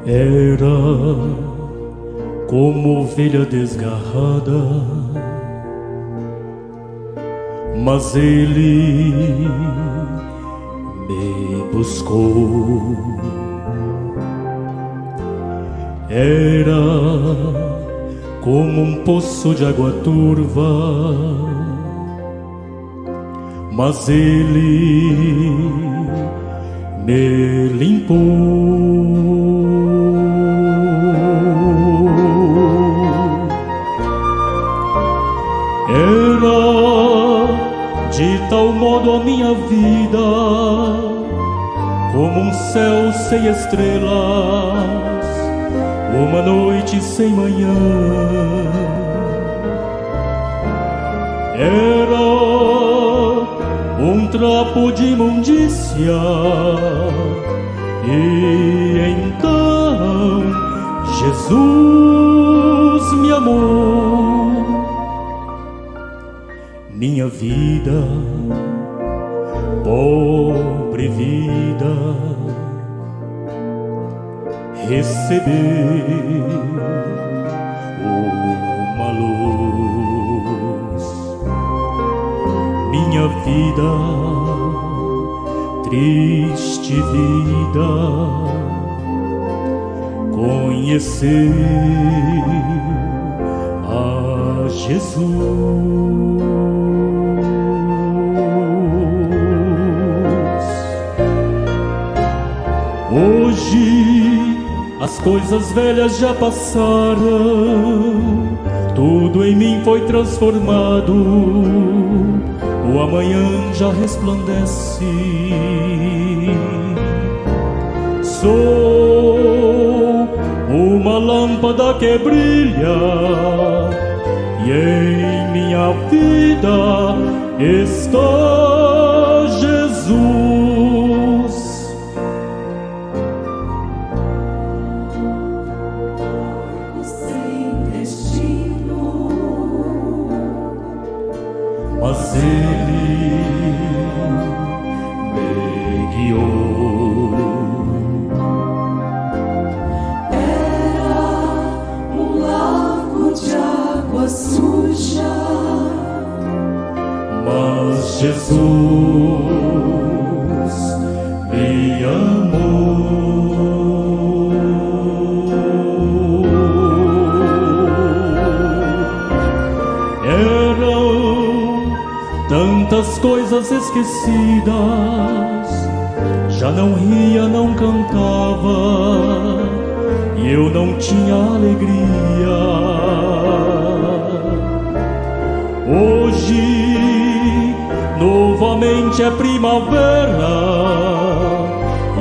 Era como ovelha desgarrada, mas ele me buscou. Era como um poço de água turva, mas ele me limpou. Era de tal modo a minha vida como um céu sem estrelas, uma noite sem manhã. Era um trapo de imundícia, e então Jesus me amou. Minha vida, pobre vida, recebeu uma luz. Minha vida, triste vida, conheceu a Jesus. Hoje as coisas velhas já passaram, tudo em mim foi transformado, o amanhã já resplandece. Sou uma lâmpada que brilha, e em minha vida está Jesus. Mas ele me guiou. Era um lago de água suja, mas Jesus me amou. Tantas coisas esquecidas, já não ria, não cantava, e eu não tinha alegria. Hoje, novamente é primavera,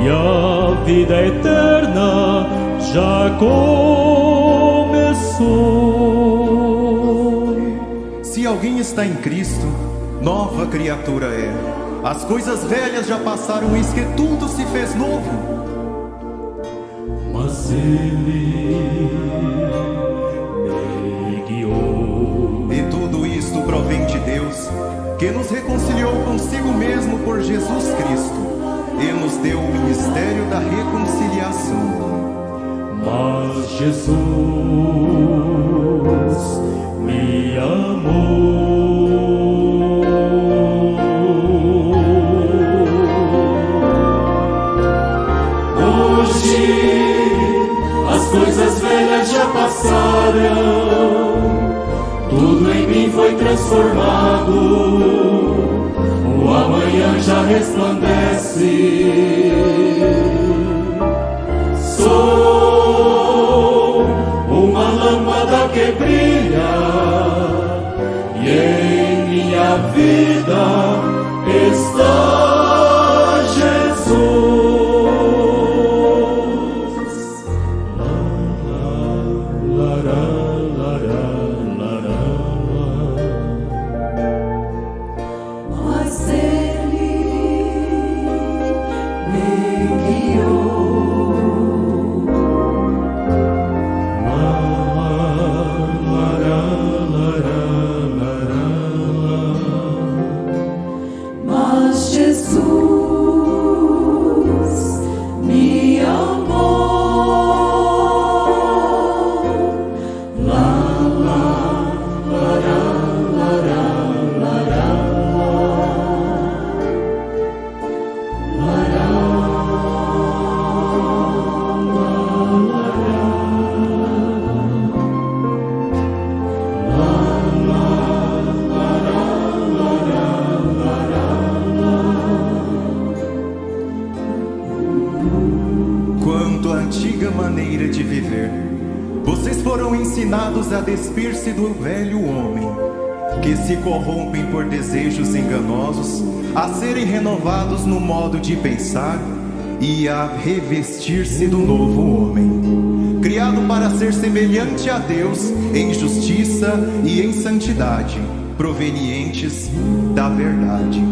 e a vida eterna já começou. Se alguém está em Cristo, nova criatura é. As coisas velhas já passaram, eis que tudo se fez novo. Mas ele me guiou. E tudo isto provém de Deus, que nos reconciliou consigo mesmo por Jesus Cristo, e nos deu o ministério da reconciliação. Mas Jesus me amou. As coisas velhas já passaram, tudo em mim foi transformado, o amanhã já resplandece. Sou uma lâmpada que brilha, e em minha vida está Jesus. são ensinados a despir-se do velho homem, que se corrompem por desejos enganosos, a serem renovados no modo de pensar e a revestir-se do novo homem, criado para ser semelhante a Deus em justiça e em santidade, provenientes da verdade.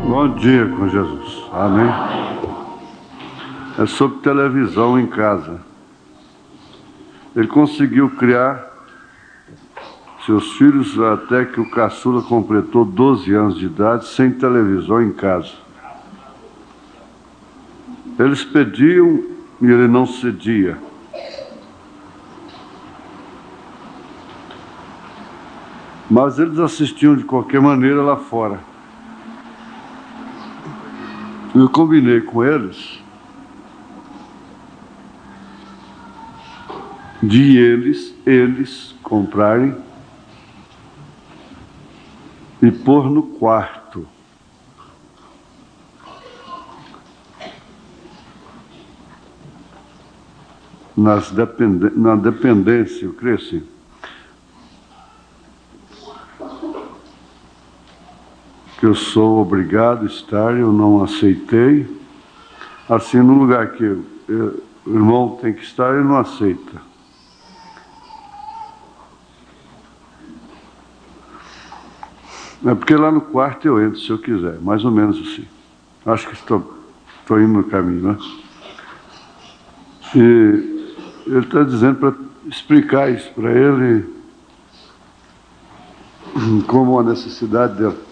Bom dia com Jesus, amém? É sobre televisão em casa. Ele conseguiu criar seus filhos até que o caçula completou 12 anos de idade sem televisão em casa. Eles pediam e ele não cedia. Mas eles assistiam de qualquer maneira lá fora. Eu combinei com eles de eles comprarem e pôr no quarto. Na dependência, eu creio assim. Que eu sou obrigado a estar, eu não aceitei. Assim, no lugar que o irmão tem que estar, ele não aceita. É porque lá no quarto eu entro, se eu quiser, mais ou menos assim. Acho que estou indo no caminho, né? E ele está dizendo para explicar isso para ele como a necessidade dele.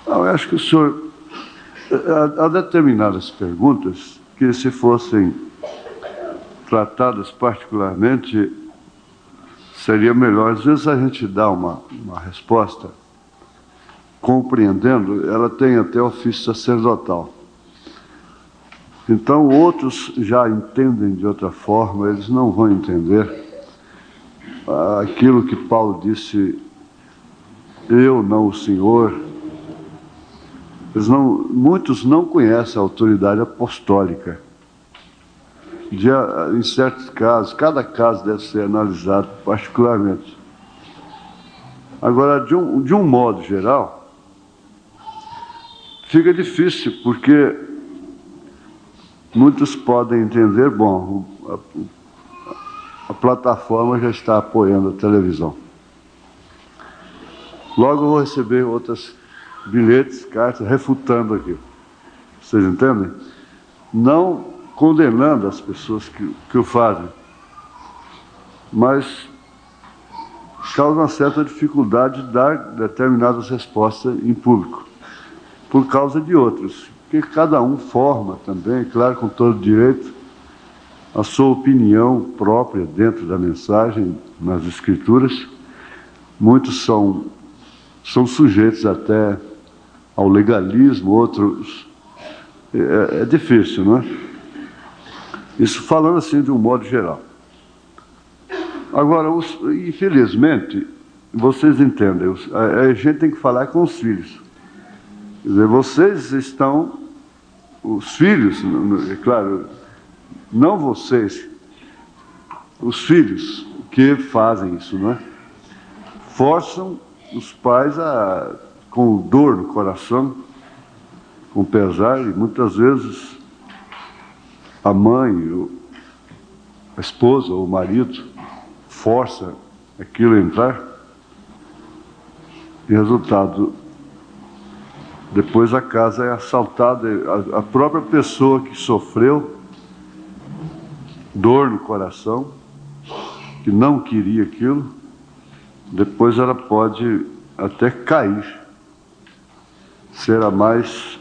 Não, eu acho que o senhor, há determinadas perguntas que, se fossem tratadas particularmente, seria melhor. Às vezes a gente dá uma resposta compreendendo, ela tem até ofício sacerdotal. Então outros já entendem de outra forma, eles não vão entender aquilo que Paulo disse, eu, não o Senhor. Muitos não conhecem a autoridade apostólica. Em certos casos, cada caso deve ser analisado particularmente. Agora, de um modo geral, fica difícil, porque muitos podem entender, bom, a plataforma já está apoiando a televisão. Logo eu vou receber outros bilhetes, cartas, refutando aquilo. Vocês entendem? Não condenando as pessoas que o fazem, mas causa uma certa dificuldade de dar determinadas respostas em público, por causa de outros, porque cada um forma também, claro, com todo direito, a sua opinião própria dentro da mensagem, nas Escrituras. Muitos são sujeitos até ao legalismo, outros... É difícil, não é? Isso falando assim de um modo geral. Agora, infelizmente, vocês entendem, a gente tem que falar com os filhos. Quer dizer, vocês estão... Os filhos, é claro, não vocês, os filhos que fazem isso, não é? Forçam os pais com dor no coração, com pesar, e muitas vezes a mãe, a esposa ou o marido força aquilo a entrar. E resultado, depois a casa é assaltada, a própria pessoa que sofreu dor no coração, que não queria aquilo, depois ela pode até cair, ser a mais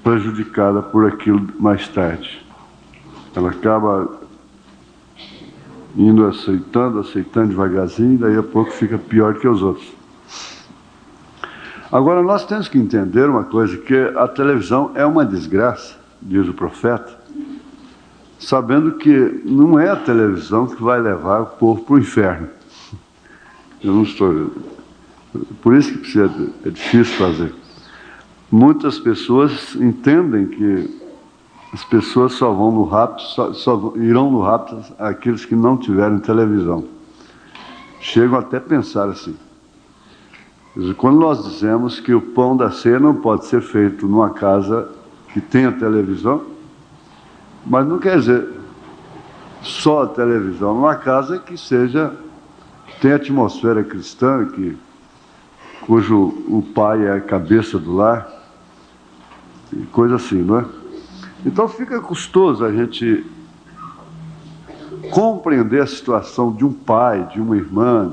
prejudicada por aquilo mais tarde. Ela acaba indo aceitando devagarzinho, daí a pouco fica pior que os outros. Agora, nós temos que entender uma coisa, que a televisão é uma desgraça, diz o profeta, sabendo que não é a televisão que vai levar o povo para o inferno. Eu não estou... Por isso que é difícil fazer. Muitas pessoas entendem que as pessoas só vão no rapto, só irão no rapto aqueles que não tiverem televisão. Chegam até a pensar assim. Quando nós dizemos que o pão da ceia não pode ser feito numa casa que tenha televisão, mas não quer dizer só a televisão, numa casa que tenha atmosfera cristã, cujo o pai é a cabeça do lar, coisa assim, não é? Então fica custoso a gente compreender a situação de um pai, de uma irmã,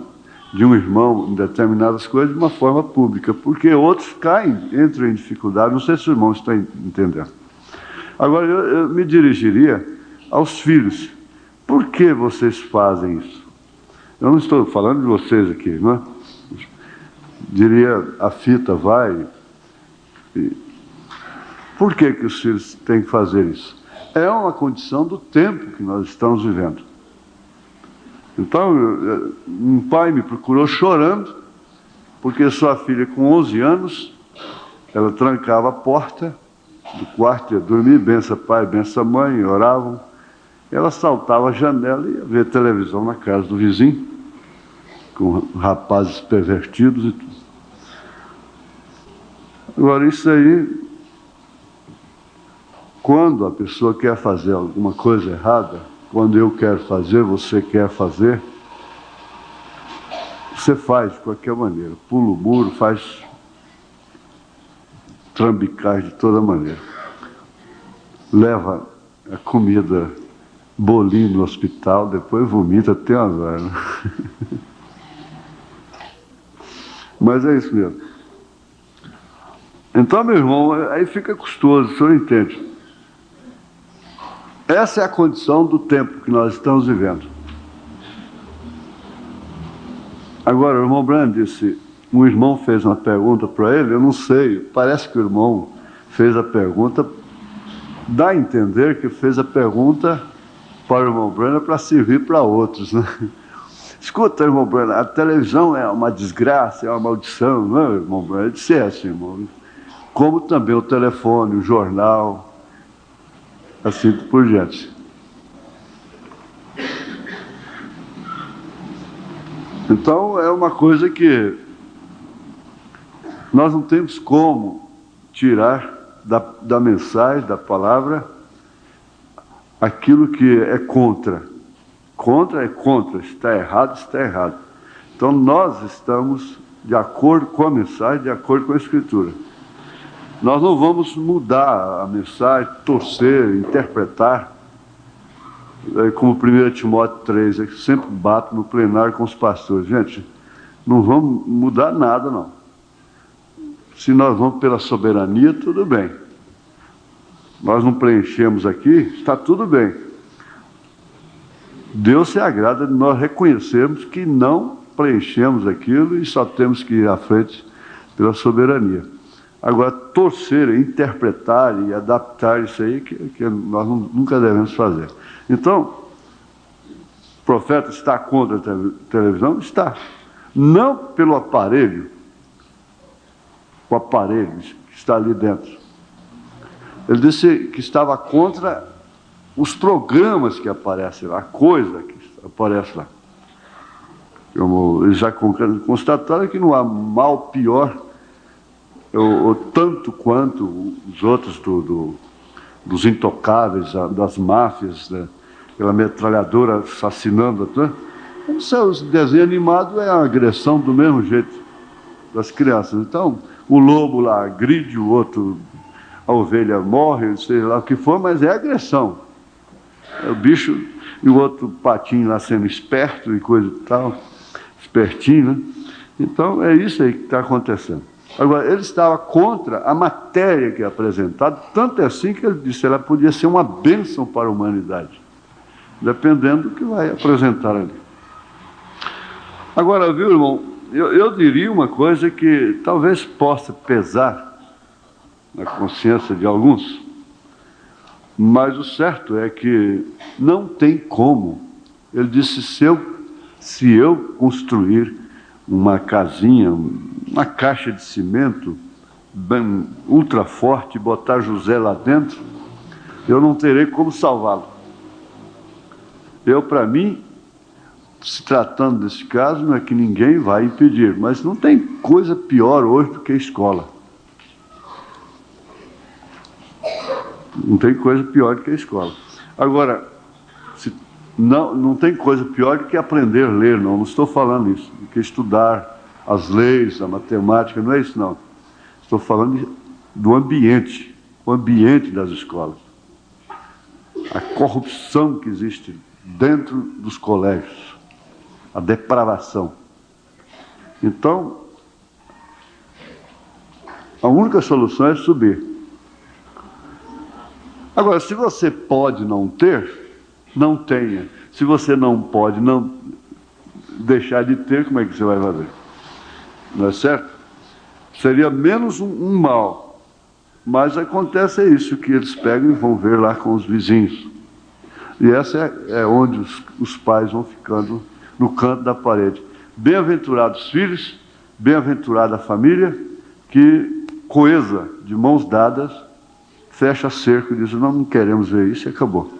de um irmão em determinadas coisas de uma forma pública, porque outros entram em dificuldade. Não sei se o irmão está entendendo. Agora, eu me dirigiria aos filhos. Por que vocês fazem isso? Eu não estou falando de vocês aqui, não é? Diria, a fita vai... Por que os filhos têm que fazer isso? É uma condição do tempo que nós estamos vivendo. Então, um pai me procurou chorando, porque sua filha, com 11 anos, ela trancava a porta do quarto, ia dormir, bença pai, bença mãe, oravam. Ela saltava a janela e ia ver televisão na casa do vizinho, com rapazes pervertidos e tudo. Agora, isso aí, quando a pessoa quer fazer alguma coisa errada, quando eu quero fazer, você quer fazer, você faz de qualquer maneira. Pula o muro, faz trambicagem de toda maneira. Leva a comida, bolinho no hospital, depois vomita até umas horas. Mas é isso mesmo. Então, meu irmão, aí fica custoso, o senhor entende? Essa é a condição do tempo que nós estamos vivendo. Agora, o irmão Brand disse, um irmão fez uma pergunta para ele, eu não sei, parece que o irmão fez a pergunta, dá a entender que fez a pergunta para o irmão Brand para servir para outros, né? Escuta, irmão Brand, a televisão é uma desgraça, é uma maldição, não é, irmão Brand? Ele disse, assim, irmão. Como também o telefone, o jornal, assim por diante. Então, é uma coisa que nós não temos como tirar da mensagem, da palavra, aquilo que é contra. Contra é contra, está errado, está errado. Então, nós estamos de acordo com a mensagem, de acordo com a Escritura. Nós não vamos mudar a mensagem, torcer, interpretar, como 1 Timóteo 3, que sempre bato no plenário com os pastores. Gente, não vamos mudar nada, não. Se nós vamos pela soberania, tudo bem. Nós não preenchemos aqui, está tudo bem. Deus se agrada de nós reconhecermos que não preenchemos aquilo e só temos que ir à frente pela soberania. Agora, torcer, interpretar e adaptar isso aí, que nós nunca devemos fazer. Então, o profeta está contra a televisão? Está. Não pelo aparelho, o aparelho que está ali dentro. Ele disse que estava contra os programas que aparecem lá, a coisa que aparece lá. Como eles já constataram que não há mal pior, ou tanto quanto os outros dos intocáveis, das máfias, aquela metralhadora assassinando, O desenho animado é uma agressão do mesmo jeito das crianças. Então, o lobo lá agride o outro, a ovelha morre, sei lá o que for, mas é agressão. É o bicho e o outro patinho lá sendo esperto e coisa e tal, espertinho, né? Então, é isso aí que está acontecendo. Agora, ele estava contra a matéria que é apresentada, tanto é assim que ele disse que ela podia ser uma bênção para a humanidade, dependendo do que vai apresentar ali. Agora, viu, irmão, eu diria uma coisa que talvez possa pesar na consciência de alguns, mas o certo é que não tem como. Ele disse, se eu construir uma casinha, uma caixa de cimento bem ultra forte, botar José lá dentro, eu não terei como salvá-lo. Para mim, se tratando desse caso, não é que ninguém vai impedir, mas não tem coisa pior hoje do que a escola. Não tem coisa pior do que a escola. Agora, não tem coisa pior do que aprender a ler, não estou falando isso, do que estudar as leis, a matemática, não é isso não. Estou falando do ambiente, o ambiente das escolas. A corrupção que existe dentro dos colégios, a depravação. Então, a única solução é subir. Agora, se você pode não ter, não tenha. Se você não pode não deixar de ter, como é que você vai fazer? Não é certo? Seria menos um mal. Mas acontece isso, que eles pegam e vão ver lá com os vizinhos. E essa é onde os pais vão ficando no canto da parede. Bem-aventurados filhos, bem-aventurada a família, que coesa, de mãos dadas, fecha cerco e diz, não queremos ver isso, e acabou.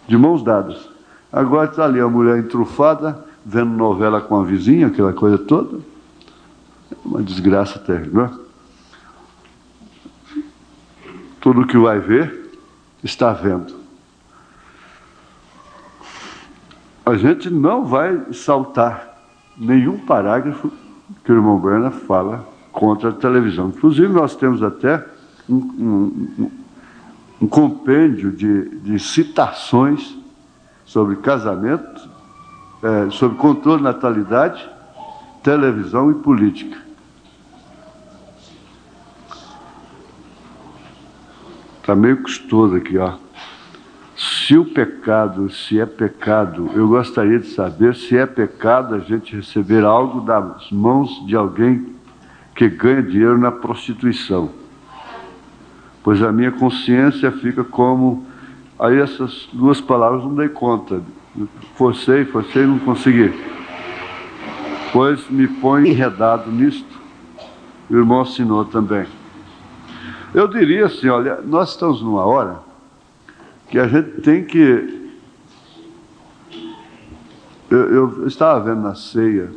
De mãos dadas. Agora está ali a mulher entrufada, vendo novela com a vizinha, aquela coisa toda. É uma desgraça terrível, né? Tudo que vai ver, está vendo. A gente não vai saltar nenhum parágrafo que o irmão Berna fala contra a televisão. Inclusive, nós temos até um compêndio de citações sobre casamento, sobre controle de natalidade, televisão e política. Está meio custoso aqui, ó. Se é pecado, eu gostaria de saber se é pecado a gente receber algo das mãos de alguém que ganha dinheiro na prostituição. Pois a minha consciência fica como... Aí essas duas palavras não dei conta. Forcei, não consegui. Pois me põe enredado nisto. O irmão assinou também. Eu diria assim, olha, nós estamos numa hora que a gente tem que... Eu estava vendo na ceia,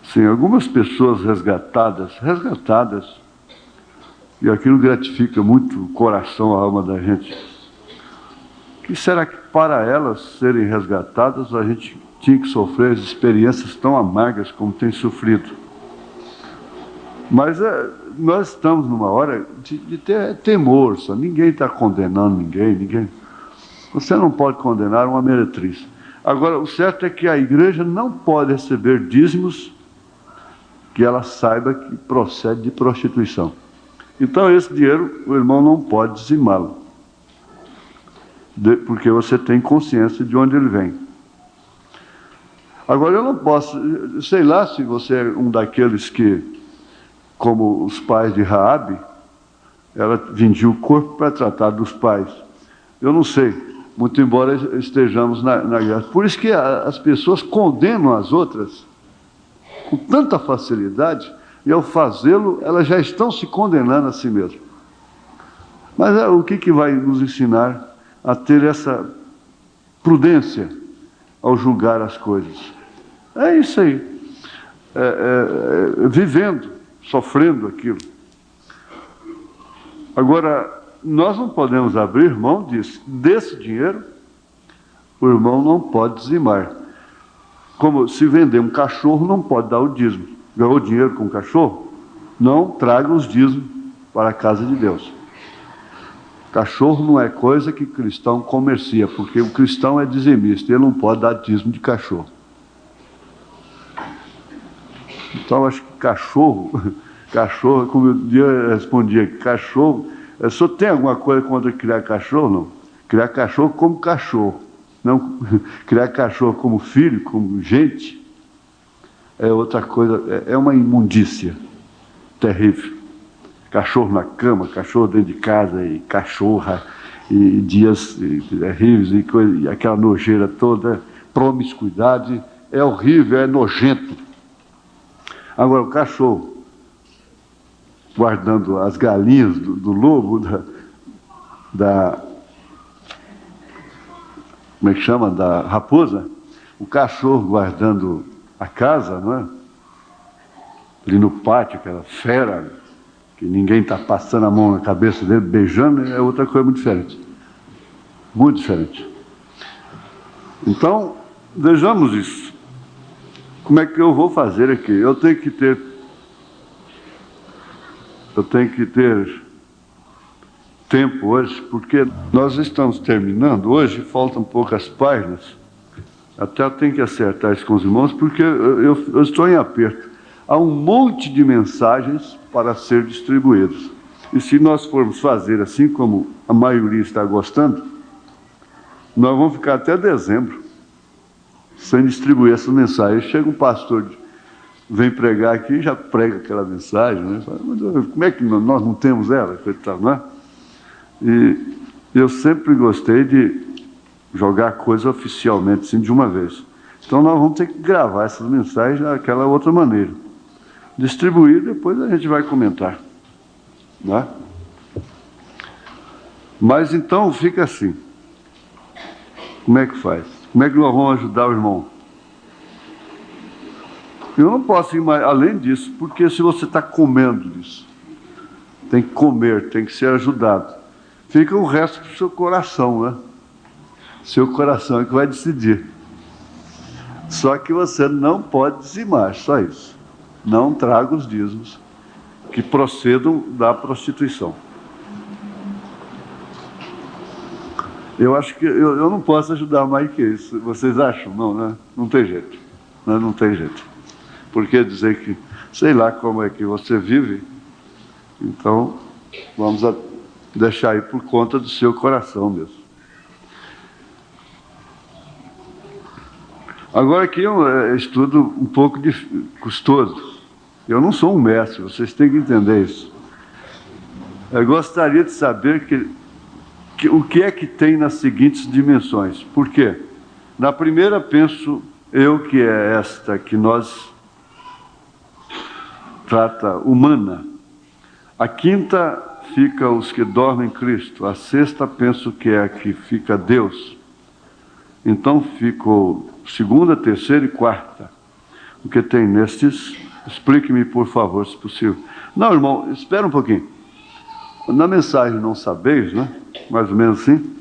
assim, algumas pessoas resgatadas, e aquilo gratifica muito o coração, a alma da gente. Que será que para elas serem resgatadas a gente tinha que sofrer as experiências tão amargas como tem sofrido? Mas nós estamos numa hora de ter temor, só. Ninguém está condenando ninguém. Você não pode condenar uma meretriz. Agora, o certo é que a igreja não pode receber dízimos que ela saiba que procede de prostituição. Então, esse dinheiro, o irmão não pode dizimá-lo, porque você tem consciência de onde ele vem. Agora, eu não posso, sei lá se você é um daqueles que, como os pais de Raabe, ela vendia o corpo para tratar dos pais. Eu não sei, muito embora estejamos na guerra. Por isso que as pessoas condenam as outras com tanta facilidade, e ao fazê-lo, elas já estão se condenando a si mesmas. Mas o que vai nos ensinar a ter essa prudência ao julgar as coisas? É isso aí. Vivendo, sofrendo aquilo. Agora, nós não podemos abrir mão disso. Desse dinheiro, o irmão não pode dizimar. como se vender um cachorro, não pode dar o dízimo. Ganhou dinheiro com o cachorro? Não traga os dízimos para a casa de Deus. Cachorro não é coisa que cristão comercia, porque o cristão é dizimista, ele não pode dar dízimo de cachorro. Então, acho que cachorro, como eu respondia, cachorro, só tem alguma coisa contra criar cachorro? Não. Criar cachorro como cachorro, não criar cachorro como filho, como gente, é outra coisa, é uma imundícia terrível. Cachorro na cama, cachorro dentro de casa, e cachorra, e dias terríveis, e aquela nojeira toda, promiscuidade, é horrível, é nojento. Agora, o cachorro, guardando as galinhas do lobo, como é que chama? Da raposa, o cachorro guardando a casa, não é? Ali no pátio, aquela fera, que ninguém está passando a mão na cabeça dele, beijando, é outra coisa muito diferente. Muito diferente. Então, vejamos isso. Como é que eu vou fazer aqui? Eu tenho que ter tempo hoje, porque nós estamos terminando. Hoje faltam poucas páginas. Até eu tenho que acertar isso com os irmãos, porque eu estou em aperto. Há um monte de mensagens para ser distribuídas. E se nós formos fazer assim como a maioria está gostando, nós vamos ficar até dezembro sem distribuir essa mensagem. Chega um pastor, vem pregar aqui e já prega aquela mensagem, né? Fala, mas como é que nós não temos ela? Não é? E eu sempre gostei de jogar a coisa oficialmente, assim, de uma vez. Então nós vamos ter que gravar essas mensagens daquela outra maneira. Distribuir, depois a gente vai comentar. Não é? Mas então fica assim. Como é que faz? Como é que nós vamos ajudar o irmão? Eu não posso ir mais além disso, porque se você está comendo disso, tem que comer, tem que ser ajudado. Fica o resto do seu coração, né? Seu coração é que vai decidir. Só que você não pode dizimar, só isso. Não traga os dízimos que procedam da prostituição. Eu acho que eu não posso ajudar mais que isso. Vocês acham? Não, né? Não tem jeito. Não tem jeito. Porque dizer que, sei lá como é que você vive, então vamos deixar aí por conta do seu coração mesmo. Agora aqui é um estudo um pouco custoso. Eu não sou um mestre, vocês têm que entender isso. Eu gostaria de saber o que é que tem nas seguintes dimensões. Por quê? Na primeira, penso eu que é esta que nós trata humana. A quinta fica os que dormem em Cristo. A sexta, penso que é a que fica Deus. Então ficou segunda, terceira e quarta. O que tem nestes? Explique-me, por favor, se possível. Não, irmão, espera um pouquinho. Na mensagem não sabeis, né? Mais ou menos assim.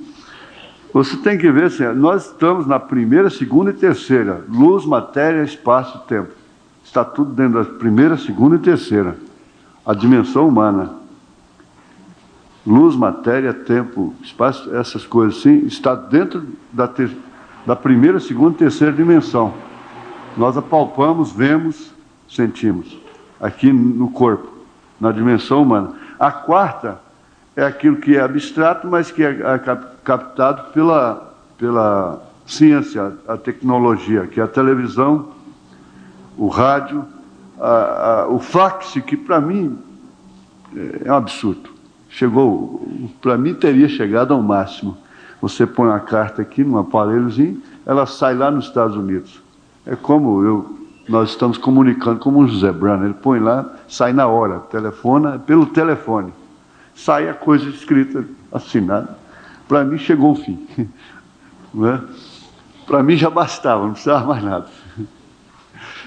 Você tem que ver assim, nós estamos na primeira, segunda e terceira. Luz, matéria, espaço e tempo. Está tudo dentro da primeira, segunda e terceira. A dimensão humana. Luz, matéria, tempo, espaço, essas coisas assim, está dentro da primeira, segunda e terceira dimensão. Nós apalpamos, vemos, sentimos. Aqui no corpo, na dimensão humana. A quarta é aquilo que é abstrato, mas que é captado pela ciência, a tecnologia, que é a televisão, o rádio, o fax, que para mim é um absurdo. Para mim teria chegado ao máximo. Você põe uma carta aqui num aparelhozinho, ela sai lá nos Estados Unidos. É como nós estamos comunicando como o José Brano, ele põe lá, sai na hora, telefona pelo telefone. Sai a coisa escrita, assinada. Para mim chegou o fim. Né? Para mim já bastava, não precisava mais nada.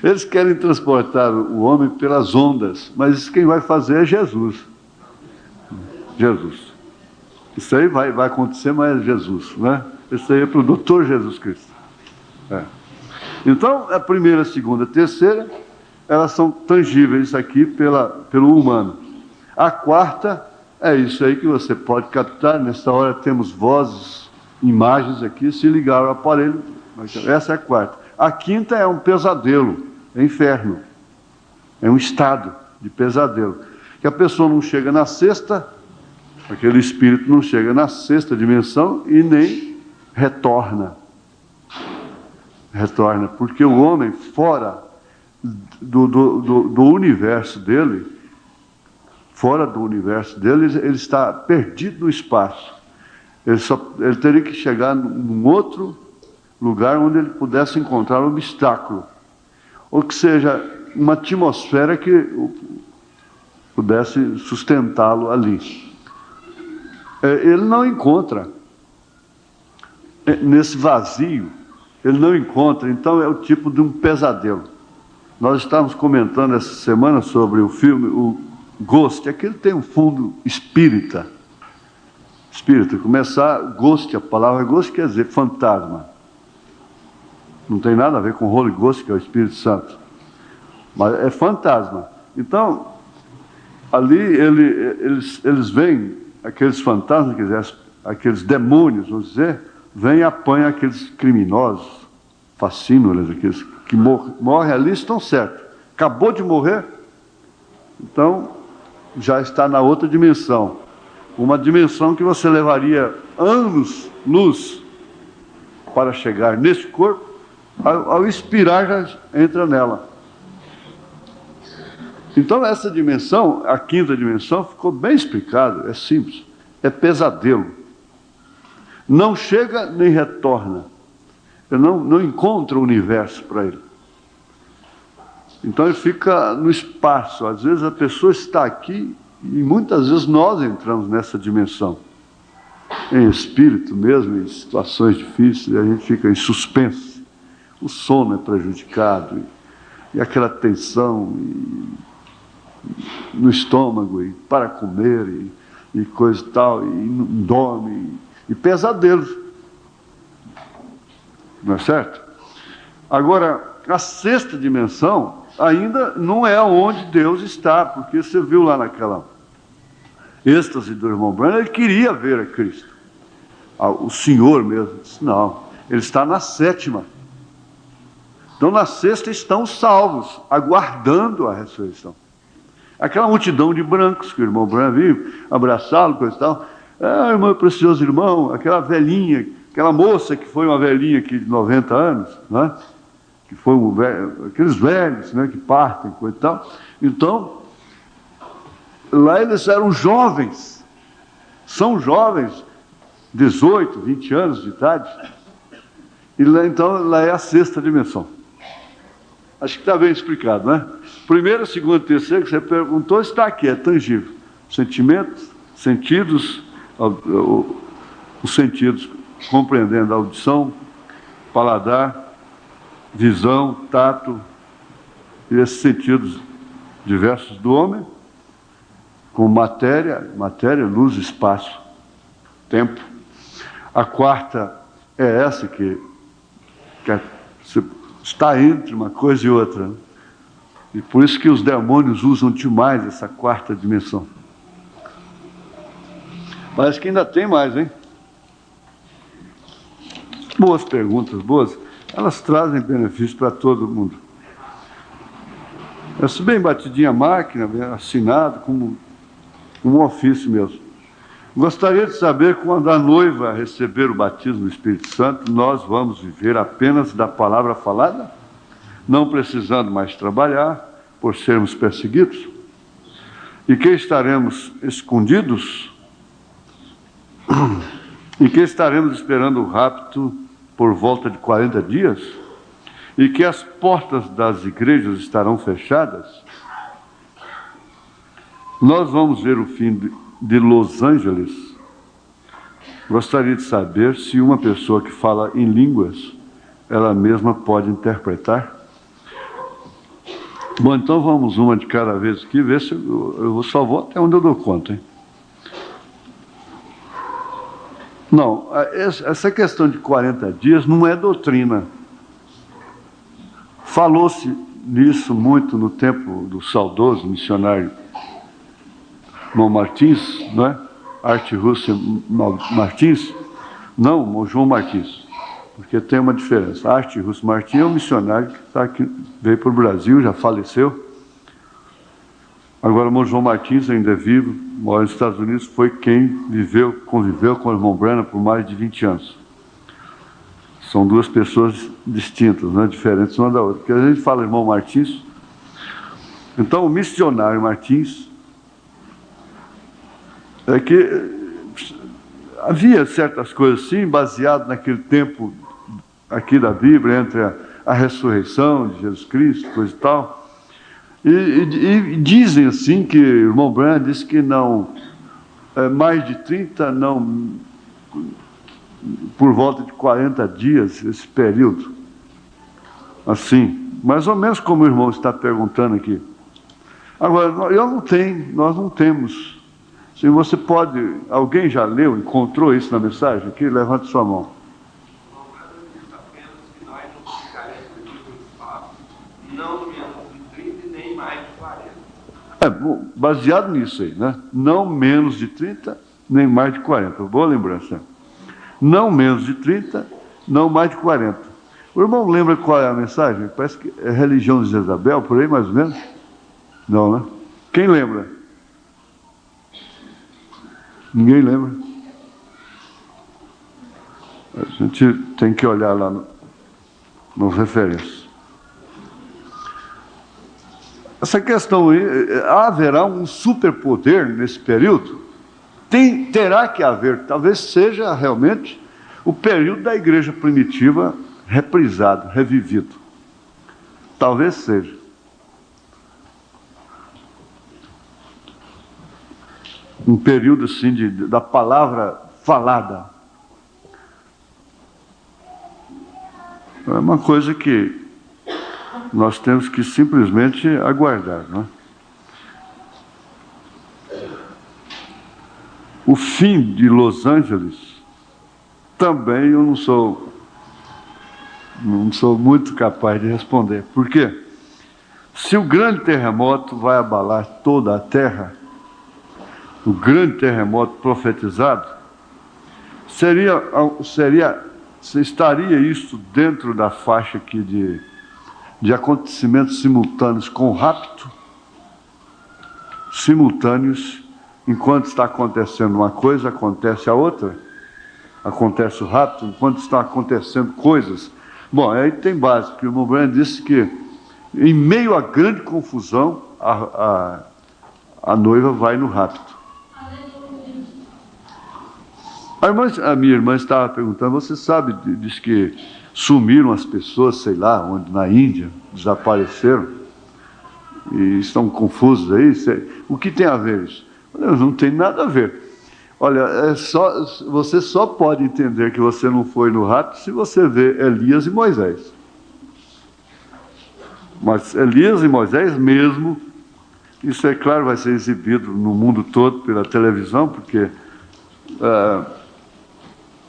Eles querem transportar o homem pelas ondas, mas isso quem vai fazer é Jesus. Jesus. Isso aí vai acontecer, mas é Jesus. Né? Isso aí é para o Doutor Jesus Cristo. É. Então, a primeira, a segunda, a terceira, elas são tangíveis aqui pelo humano. A quarta é isso aí que você pode captar. Nessa hora temos vozes, imagens aqui, se ligar ao aparelho. Essa é a quarta. A quinta é um pesadelo, é inferno. É um estado de pesadelo. Que a pessoa não chega na sexta, aquele espírito não chega na sexta dimensão e nem retorna. Retorna, porque o homem, fora do universo dele, ele está perdido no espaço. Ele teria que chegar num outro lugar onde ele pudesse encontrar um obstáculo, ou que seja uma atmosfera que pudesse sustentá-lo ali. Ele não encontra nesse vazio, ele não encontra, então é o tipo de um pesadelo. Nós estávamos comentando essa semana sobre o filme, o Ghost, aquele tem um fundo espírita. Ghost, a palavra Ghost quer dizer fantasma. Não tem nada a ver com Holy Ghost, que é o Espírito Santo. Mas é fantasma. Então, ali eles veem aqueles fantasmas, quer dizer, aqueles demônios, vamos dizer, vêm e apanham aqueles criminosos, facínoras, aqueles que morrem ali, estão certos. Acabou de morrer, então já está na outra dimensão. Uma dimensão que você levaria anos-luz para chegar nesse corpo, ao expirar já entra nela. Então essa dimensão, a quinta dimensão, ficou bem explicado, é simples, é pesadelo. Não chega nem retorna. Ele não encontra o universo para ele. Então ele fica no espaço. Às vezes a pessoa está aqui e muitas vezes nós entramos nessa dimensão. Em espírito mesmo, em situações difíceis, a gente fica em suspense. O sono é prejudicado e aquela tensão no estômago e para comer e coisa e tal, e não dorme e pesadelos. Não é certo? Agora, a sexta dimensão ainda não é onde Deus está, porque você viu lá naquela êxtase do irmão Branham, ele queria ver a Cristo. O Senhor mesmo disse, não, ele está na sétima. Então na sexta estão salvos, aguardando a ressurreição. Aquela multidão de brancos que o irmão Branham viu, abraçá-lo, coisa e tal. Irmão precioso irmão, aquela velhinha, aquela moça que foi uma velhinha aqui de 90 anos, né? Que foi aqueles velhos, né, que partem, coisa e tal. Então, lá eles eram jovens, são jovens, 18, 20 anos de idade. E lá, então, lá é a sexta dimensão. Acho que está bem explicado, né? Primeiro, segundo, terceiro, que você perguntou, está aqui, é tangível. Sentimentos, sentidos, os sentidos compreendendo a audição, paladar, visão, tato, e esses sentidos diversos do homem, com matéria, luz, espaço, tempo. A quarta é essa que está entre uma coisa e outra. E por isso que os demônios usam demais essa quarta dimensão. Parece que ainda tem mais, hein? Boas perguntas, boas. Elas trazem benefício para todo mundo. É bem batidinha a máquina, bem assinado, como um ofício mesmo. Gostaria de saber quando a noiva receber o batismo do Espírito Santo, nós vamos viver apenas da palavra falada, não precisando mais trabalhar, por sermos perseguidos? E que estaremos escondidos? E que estaremos esperando o rapto por volta de 40 dias? E que as portas das igrejas estarão fechadas? Nós vamos ver o fim de Los Angeles. Gostaria de saber se uma pessoa que fala em línguas, ela mesma pode interpretar. Bom, então vamos uma de cada vez aqui, ver se eu só vou até onde eu dou conta, hein? Não, essa questão de 40 dias não é doutrina. Falou-se nisso muito no tempo do saudoso missionário Irmão Martins, não é? Arte Rússia Martins, não, João Martins, porque tem uma diferença. Arte Rússia Martins é um missionário que tá aqui, veio para o Brasil, já faleceu. Agora, o irmão João Martins ainda é vivo, mora nos Estados Unidos, foi quem conviveu com o irmão Branham por mais de 20 anos. São duas pessoas distintas, né, diferentes uma da outra. Porque a gente fala irmão Martins. Então, o missionário Martins é que havia certas coisas assim, baseado naquele tempo aqui da Bíblia, entre a ressurreição de Jesus Cristo, coisa e tal. E dizem assim que o irmão Branham disse que não, mais de 30, não, por volta de 40 dias, esse período. Assim, mais ou menos como o irmão está perguntando aqui. Agora, nós não temos. Se você pode, alguém já leu, encontrou isso na mensagem aqui? Levante sua mão. Não menos de 30 e nem mais de 40. Bom, baseado nisso aí, né? Não menos de 30, nem mais de 40. Boa lembrança. Não menos de 30, não mais de 40. O irmão lembra qual é a mensagem? Parece que é religião de Jezabel, por aí mais ou menos? Não, né? Quem lembra? Ninguém lembra? A gente tem que olhar lá nos referências. Essa questão aí, haverá um superpoder nesse período? Terá que haver, talvez seja realmente o período da igreja primitiva reprisado, revivido. Talvez seja. Um período assim da palavra falada. É uma coisa que nós temos que simplesmente aguardar, não é? O fim de Los Angeles, também eu não sou muito capaz de responder. Por quê? Se o grande terremoto vai abalar toda a terra, o grande terremoto profetizado, estaria isso dentro da faixa aqui de acontecimentos simultâneos com rapto? Simultâneos, enquanto está acontecendo uma coisa, acontece a outra? Acontece o rapto, enquanto estão acontecendo coisas. Bom, aí tem base, porque o irmão Branham disse que, em meio à grande confusão, a noiva vai no rapto. A minha irmã estava perguntando, você sabe, diz que sumiram as pessoas, sei lá, onde, na Índia, desapareceram, e estão confusos aí. O que tem a ver isso? Não tem nada a ver. Olha, você só pode entender que você não foi no rapto se você vê Elias e Moisés. Mas Elias e Moisés mesmo, isso é claro, vai ser exibido no mundo todo pela televisão, porque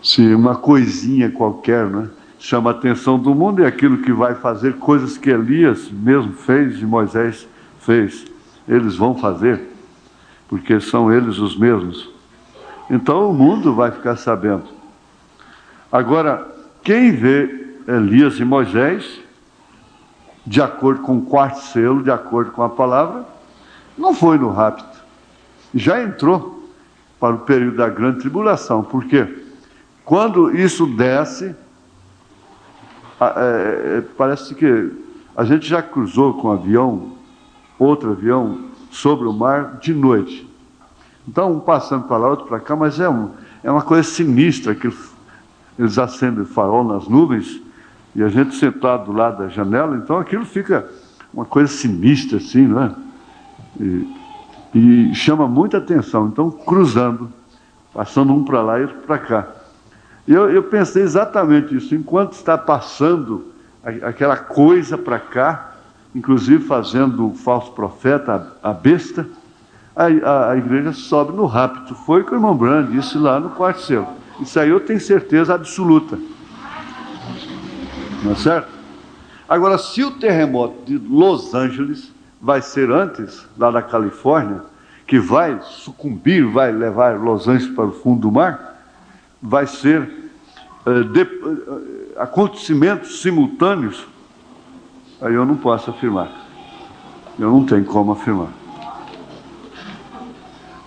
se uma coisinha qualquer, né, chama a atenção do mundo, é aquilo que vai fazer coisas que Elias mesmo fez e Moisés fez. Eles vão fazer, porque são eles os mesmos. Então o mundo vai ficar sabendo. Agora, quem vê Elias e Moisés, de acordo com o quarto selo, de acordo com a palavra, não foi no rapto. Já entrou para o período da grande tribulação. Por quê? Quando isso desce, parece que a gente já cruzou com um avião, outro avião, sobre o mar de noite. Então, um passando para lá, outro para cá, mas é uma coisa sinistra, que eles acendem farol nas nuvens, e a gente sentado do lado da janela, então aquilo fica uma coisa sinistra assim, não é? E chama muita atenção. Então, cruzando, passando um para lá e outro para cá. Eu pensei exatamente isso, enquanto está passando aquela coisa para cá, inclusive fazendo o falso profeta, a besta, a igreja sobe no rapto. Foi o que o irmão Branham disse lá no quarto selo. Isso aí eu tenho certeza absoluta. Não é certo? Agora, se o terremoto de Los Angeles vai ser antes, lá da Califórnia, que vai sucumbir, vai levar Los Angeles para o fundo do mar, vai ser acontecimentos simultâneos, aí eu não posso afirmar. Eu não tenho como afirmar.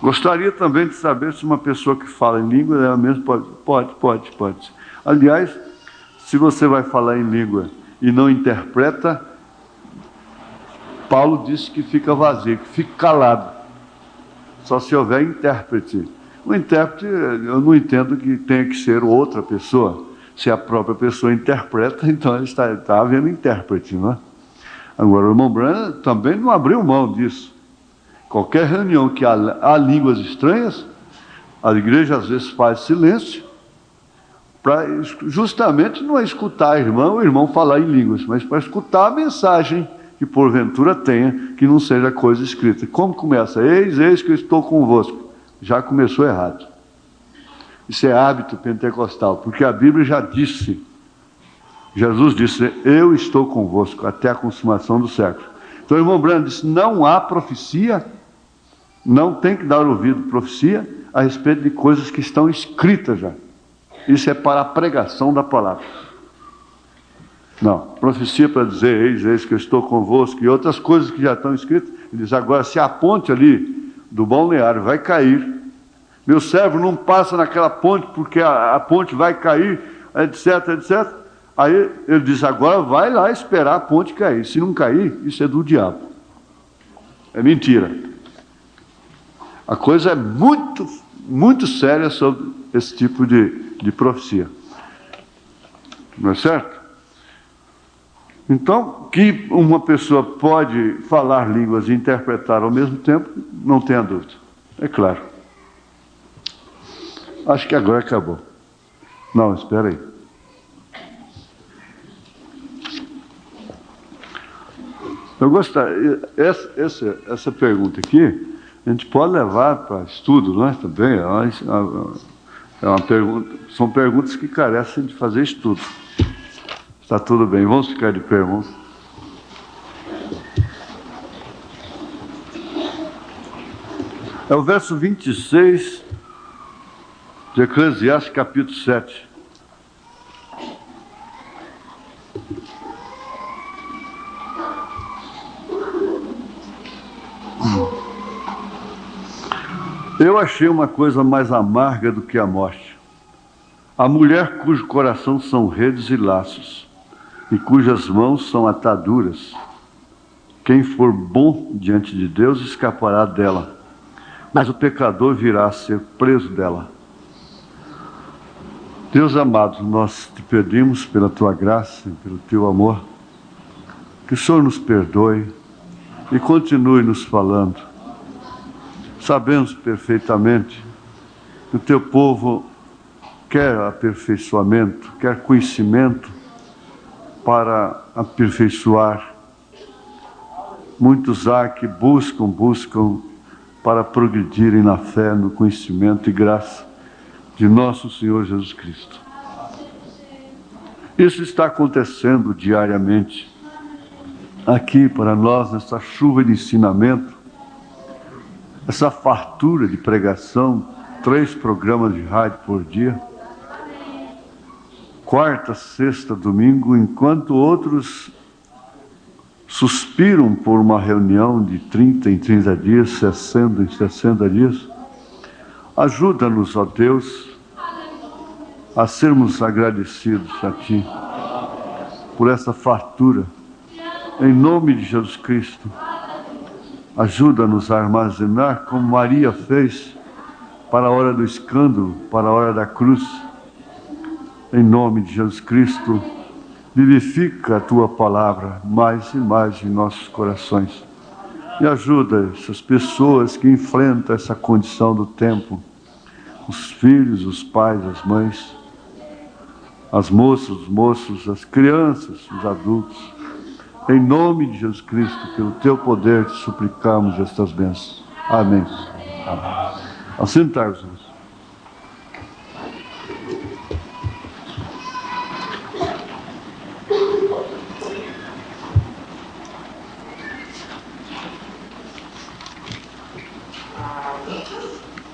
Gostaria também de saber se uma pessoa que fala em língua, ela mesma pode. Aliás, se você vai falar em língua e não interpreta, Paulo disse que fica vazio, que fica calado. Só se houver intérprete. O intérprete, eu não entendo que tenha que ser outra pessoa. Se a própria pessoa interpreta, então está havendo intérprete, não é? Agora, o irmão Branham também não abriu mão disso. Qualquer reunião que há línguas estranhas, a igreja às vezes faz silêncio, para justamente não escutar o irmão falar em línguas, mas para escutar a mensagem que porventura tenha, que não seja coisa escrita. Como começa? Eis que eu estou convosco. Já começou errado. Isso é hábito pentecostal, porque a Bíblia já disse, Jesus disse, eu estou convosco até a consumação do século. Então o irmão Branham disse, não há profecia, não tem que dar ouvido à profecia a respeito de coisas que estão escritas já. Isso é para a pregação da palavra. Não, profecia para dizer, eis que eu estou convosco, e outras coisas que já estão escritas. Ele diz, agora, se a ponte ali do balneário vai cair, meu servo não passa naquela ponte, porque a ponte vai cair, etc. Aí ele diz, agora vai lá esperar a ponte cair. Se não cair, isso é do diabo. É mentira. A coisa é muito, muito séria sobre esse tipo de profecia. Não é certo? Então, que uma pessoa pode falar línguas e interpretar ao mesmo tempo, não tenha dúvida. É claro. Acho que agora acabou. Não, espera aí. Eu gostaria, essa pergunta aqui, a gente pode levar para estudo, não é? Também é uma pergunta, são perguntas que carecem de fazer estudo. Está tudo bem, vamos ficar de pé, irmãos. É o verso 26 de Eclesiastes, capítulo 7. Eu achei uma coisa mais amarga do que a morte. A mulher cujo coração são redes e laços, e cujas mãos são ataduras. Quem for bom diante de Deus escapará dela, mas o pecador virá a ser preso dela. Deus amado, nós te pedimos pela tua graça e pelo teu amor, que o Senhor nos perdoe e continue nos falando. Sabemos perfeitamente que o teu povo quer aperfeiçoamento, quer conhecimento para aperfeiçoar. Muitos há que buscam para progredirem na fé, no conhecimento e graça de nosso Senhor Jesus Cristo. Isso está acontecendo diariamente aqui para nós, nessa chuva de ensinamento, essa fartura de pregação, 3 programas de rádio por dia, quarta, sexta, domingo, enquanto outros suspiram por uma reunião de 30 em 30 dias, 60 em 60 dias. Ajuda-nos, ó Deus, a sermos agradecidos a Ti por essa fartura. Em nome de Jesus Cristo, ajuda-nos a armazenar como Maria fez para a hora do escândalo, para a hora da cruz. Em nome de Jesus Cristo, vivifica a Tua palavra mais e mais em nossos corações. E ajuda essas pessoas que enfrentam essa condição do tempo, os filhos, os pais, as mães, as moças, os moços, as crianças, os adultos. Em nome de Jesus Cristo, pelo Teu poder, te suplicamos estas bênçãos. Amém. Amém. Assentar-vos.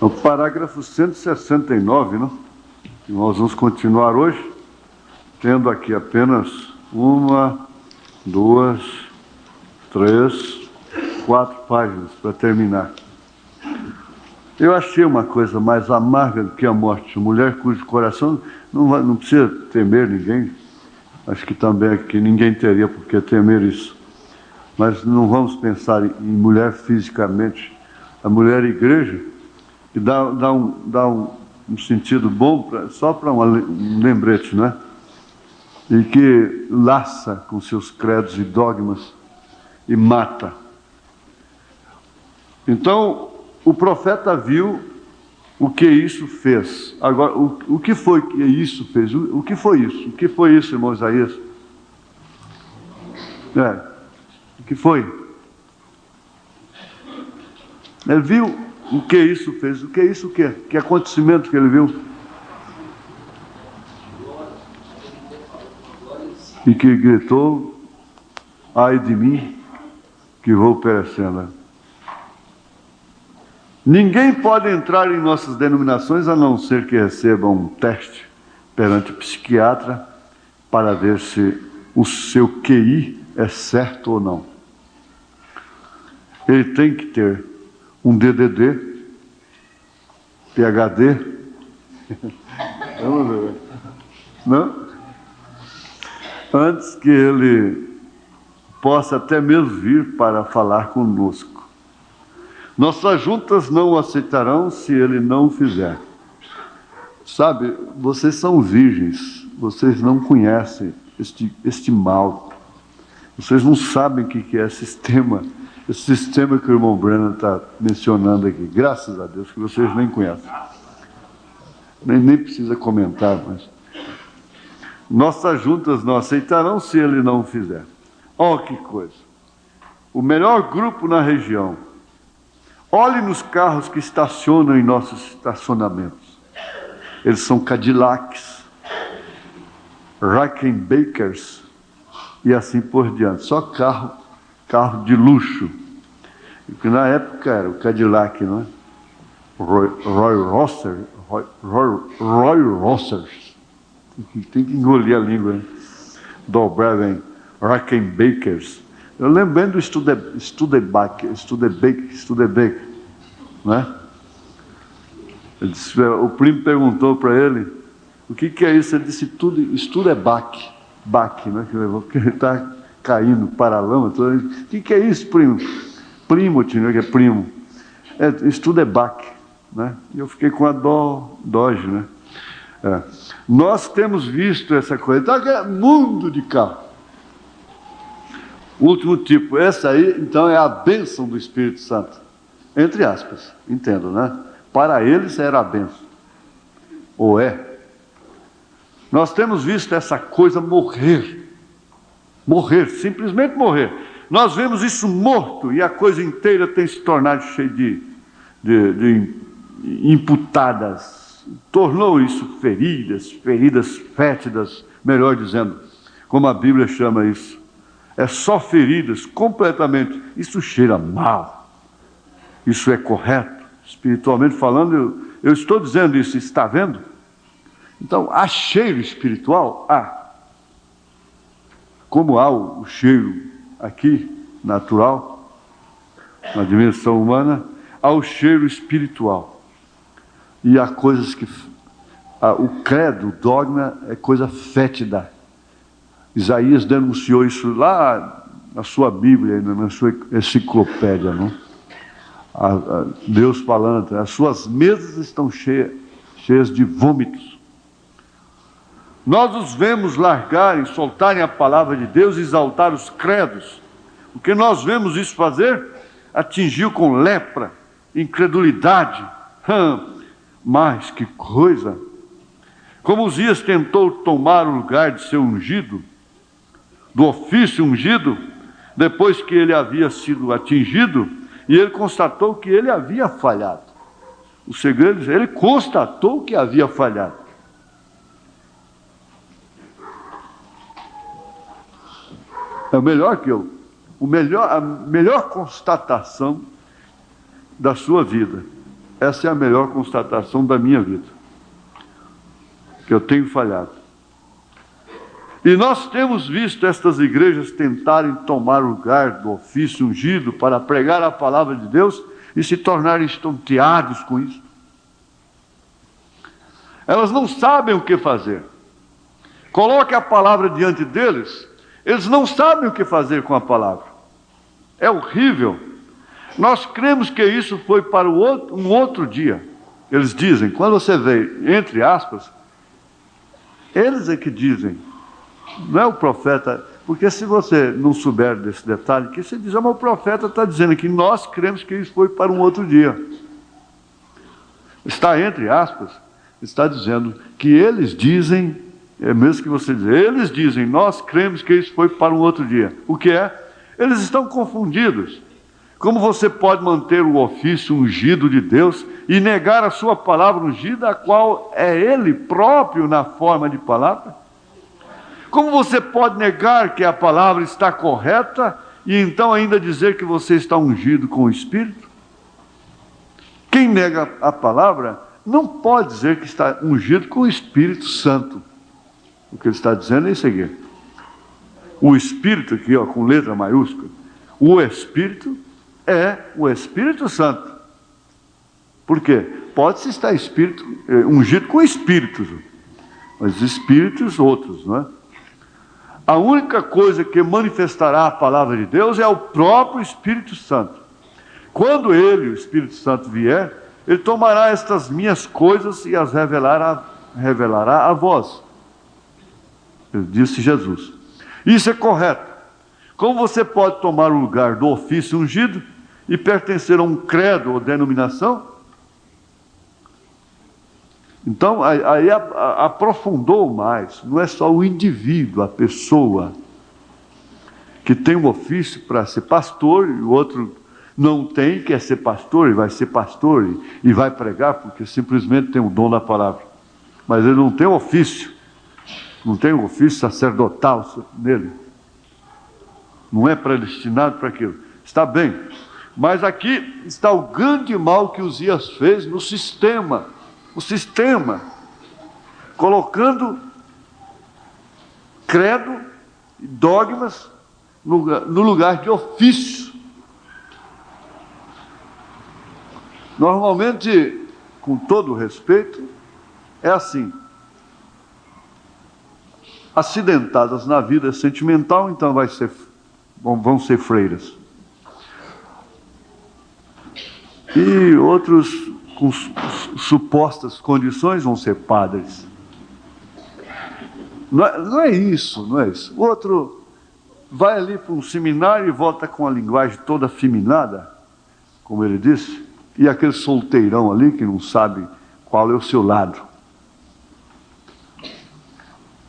O parágrafo 169, né? Que nós vamos continuar hoje, tendo aqui apenas 1, 2, 3, 4 páginas para terminar. Eu achei uma coisa mais amarga do que a morte. Mulher cujo coração não precisa temer ninguém. Acho que também aqui ninguém teria por que temer isso. Mas não vamos pensar em mulher fisicamente. A mulher igreja, que dá um sentido bom, só para um lembrete, não é? E que laça com seus credos e dogmas e mata. Então, o profeta viu o que isso fez. Agora, o que foi que isso fez? O que foi isso? O que foi isso, irmão Isaías? O que foi? Ele viu o que isso fez. O que é isso? O quê? Que acontecimento que ele viu? E que gritou: ai de mim, que vou perecendo. Ninguém pode entrar em nossas denominações a não ser que receba um teste perante o psiquiatra para ver se o seu QI é certo ou não. Ele tem que ter um DDD, PhD, vamos ver, não? Antes que ele possa até mesmo vir para falar conosco. Nossas juntas não o aceitarão se ele não o fizer. Sabe, vocês são virgens, vocês não conhecem este mal. Vocês não sabem o que é esse sistema que o irmão Brennan está mencionando aqui. Graças a Deus que vocês nem conhecem. Nem precisa comentar, mas... Nossas juntas não aceitarão se ele não o fizer. Olha que coisa. O melhor grupo na região. Olhe nos carros que estacionam em nossos estacionamentos. Eles são Cadillacs, Rickenbackers e assim por diante. Só carro de luxo. Que na época era o Cadillac, não é? Roy Rosters. Tem que engolir a língua, né? Dobrado em Rickenbackers. Eu lembrando do Studebaker, né? O primo perguntou para ele o que é isso. Ele disse Studebaker, né? Porque ele está caindo para a lama. O que é isso, primo? Primo, que é primo. É Studebaker, né? E eu fiquei com a Dodge, né? Nós temos visto essa coisa. Então, é mundo de carro. O último tipo, essa aí, então, é a bênção do Espírito Santo. Entre aspas, entendo, né? Para eles era a bênção. Ou é? Nós temos visto essa coisa morrer. Morrer, simplesmente morrer. Nós vemos isso morto e a coisa inteira tem se tornado cheia de imputadas. Tornou isso feridas fétidas, melhor dizendo, como a Bíblia chama isso. É só feridas, completamente. Isso cheira mal. Isso é correto. Espiritualmente falando, eu estou dizendo isso, está vendo? Então, há cheiro espiritual? Há. Como há o cheiro aqui, natural, na dimensão humana, há o cheiro espiritual. E há coisas que... o credo, o dogma, é coisa fétida. Isaías denunciou isso lá na sua Bíblia, na sua enciclopédia, não? Deus falando, as suas mesas estão cheias de vômitos. Nós os vemos largarem, soltarem a palavra de Deus e exaltar os credos. O que nós vemos isso fazer? Atingiu com lepra, incredulidade. Mas que coisa! Como Uzias tentou tomar o lugar de seu ungido, do ofício ungido, depois que ele havia sido atingido, e ele constatou que ele havia falhado. O segredo é, ele constatou que havia falhado. É o melhor que a melhor constatação da sua vida Essa é a melhor constatação da minha vida, que eu tenho falhado. E nós temos visto estas igrejas tentarem tomar o lugar do ofício ungido para pregar a palavra de Deus e se tornarem estonteados com isso. Elas não sabem o que fazer. Coloque a palavra diante deles, eles não sabem o que fazer com a palavra. É horrível. Nós cremos que isso foi para um outro dia. Eles dizem, quando você vê, entre aspas, eles é que dizem, não é o profeta, porque se você não souber desse detalhe, que você diz, mas o profeta está dizendo que nós cremos que isso foi para um outro dia. Está entre aspas, está dizendo que eles dizem, é mesmo que você diz, eles dizem, nós cremos que isso foi para um outro dia. O que é? Eles estão confundidos. Como você pode manter o ofício ungido de Deus e negar a sua palavra ungida, a qual é Ele próprio na forma de palavra? Como você pode negar que a palavra está correta e então ainda dizer que você está ungido com o Espírito? Quem nega a palavra não pode dizer que está ungido com o Espírito Santo. O que ele está dizendo é isso aqui. O Espírito aqui, ó, com letra maiúscula, o Espírito é o Espírito Santo. Por quê? Pode-se estar ungido com espíritos, mas espíritos outros, não é? A única coisa que manifestará a palavra de Deus é o próprio Espírito Santo. Quando ele, o Espírito Santo, vier, ele tomará estas minhas coisas e as revelará a vós. Ele disse Jesus. Isso é correto. Como você pode tomar o lugar do ofício ungido e pertencer a um credo ou denominação? Então, aí aprofundou mais. Não é só o indivíduo, a pessoa, que tem um ofício para ser pastor, e o outro não tem, quer ser pastor, e vai ser pastor, e vai pregar, porque simplesmente tem o dom da palavra. Mas ele não tem o ofício, não tem o ofício sacerdotal nele. Não é predestinado para aquilo. Está bem, mas aqui está o grande mal que Uzias fez no sistema. O sistema, colocando credo e dogmas no lugar de ofício. Normalmente, com todo respeito, é assim. Acidentadas na vida sentimental, então vão ser freiras. E outros com supostas condições vão ser padres. Não é isso. O outro vai ali para um seminário e volta com a linguagem toda afeminada, como ele disse, e aquele solteirão ali que não sabe qual é o seu lado.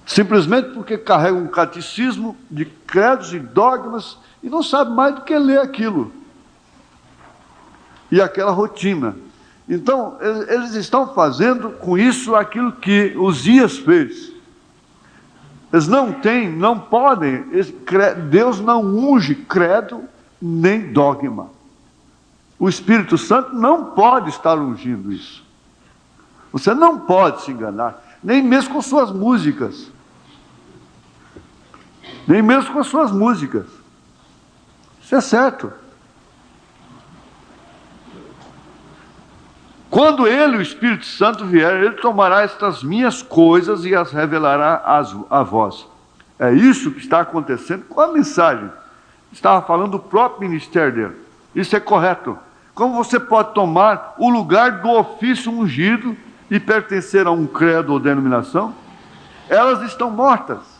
Simplesmente porque carrega um catecismo de credos e dogmas e não sabe mais do que ler aquilo. E aquela rotina. Então, eles estão fazendo com isso aquilo que Uzias fez. Eles não podem, Deus não unge credo nem dogma. O Espírito Santo não pode estar ungindo isso. Você não pode se enganar, nem mesmo com suas músicas. Nem mesmo com as suas músicas. Isso é certo. Quando ele, o Espírito Santo, vier, ele tomará estas minhas coisas e as revelará a vós. É isso que está acontecendo com a mensagem. Estava falando do próprio ministério dele. Isso é correto. Como você pode tomar o lugar do ofício ungido e pertencer a um credo ou denominação? Elas estão mortas.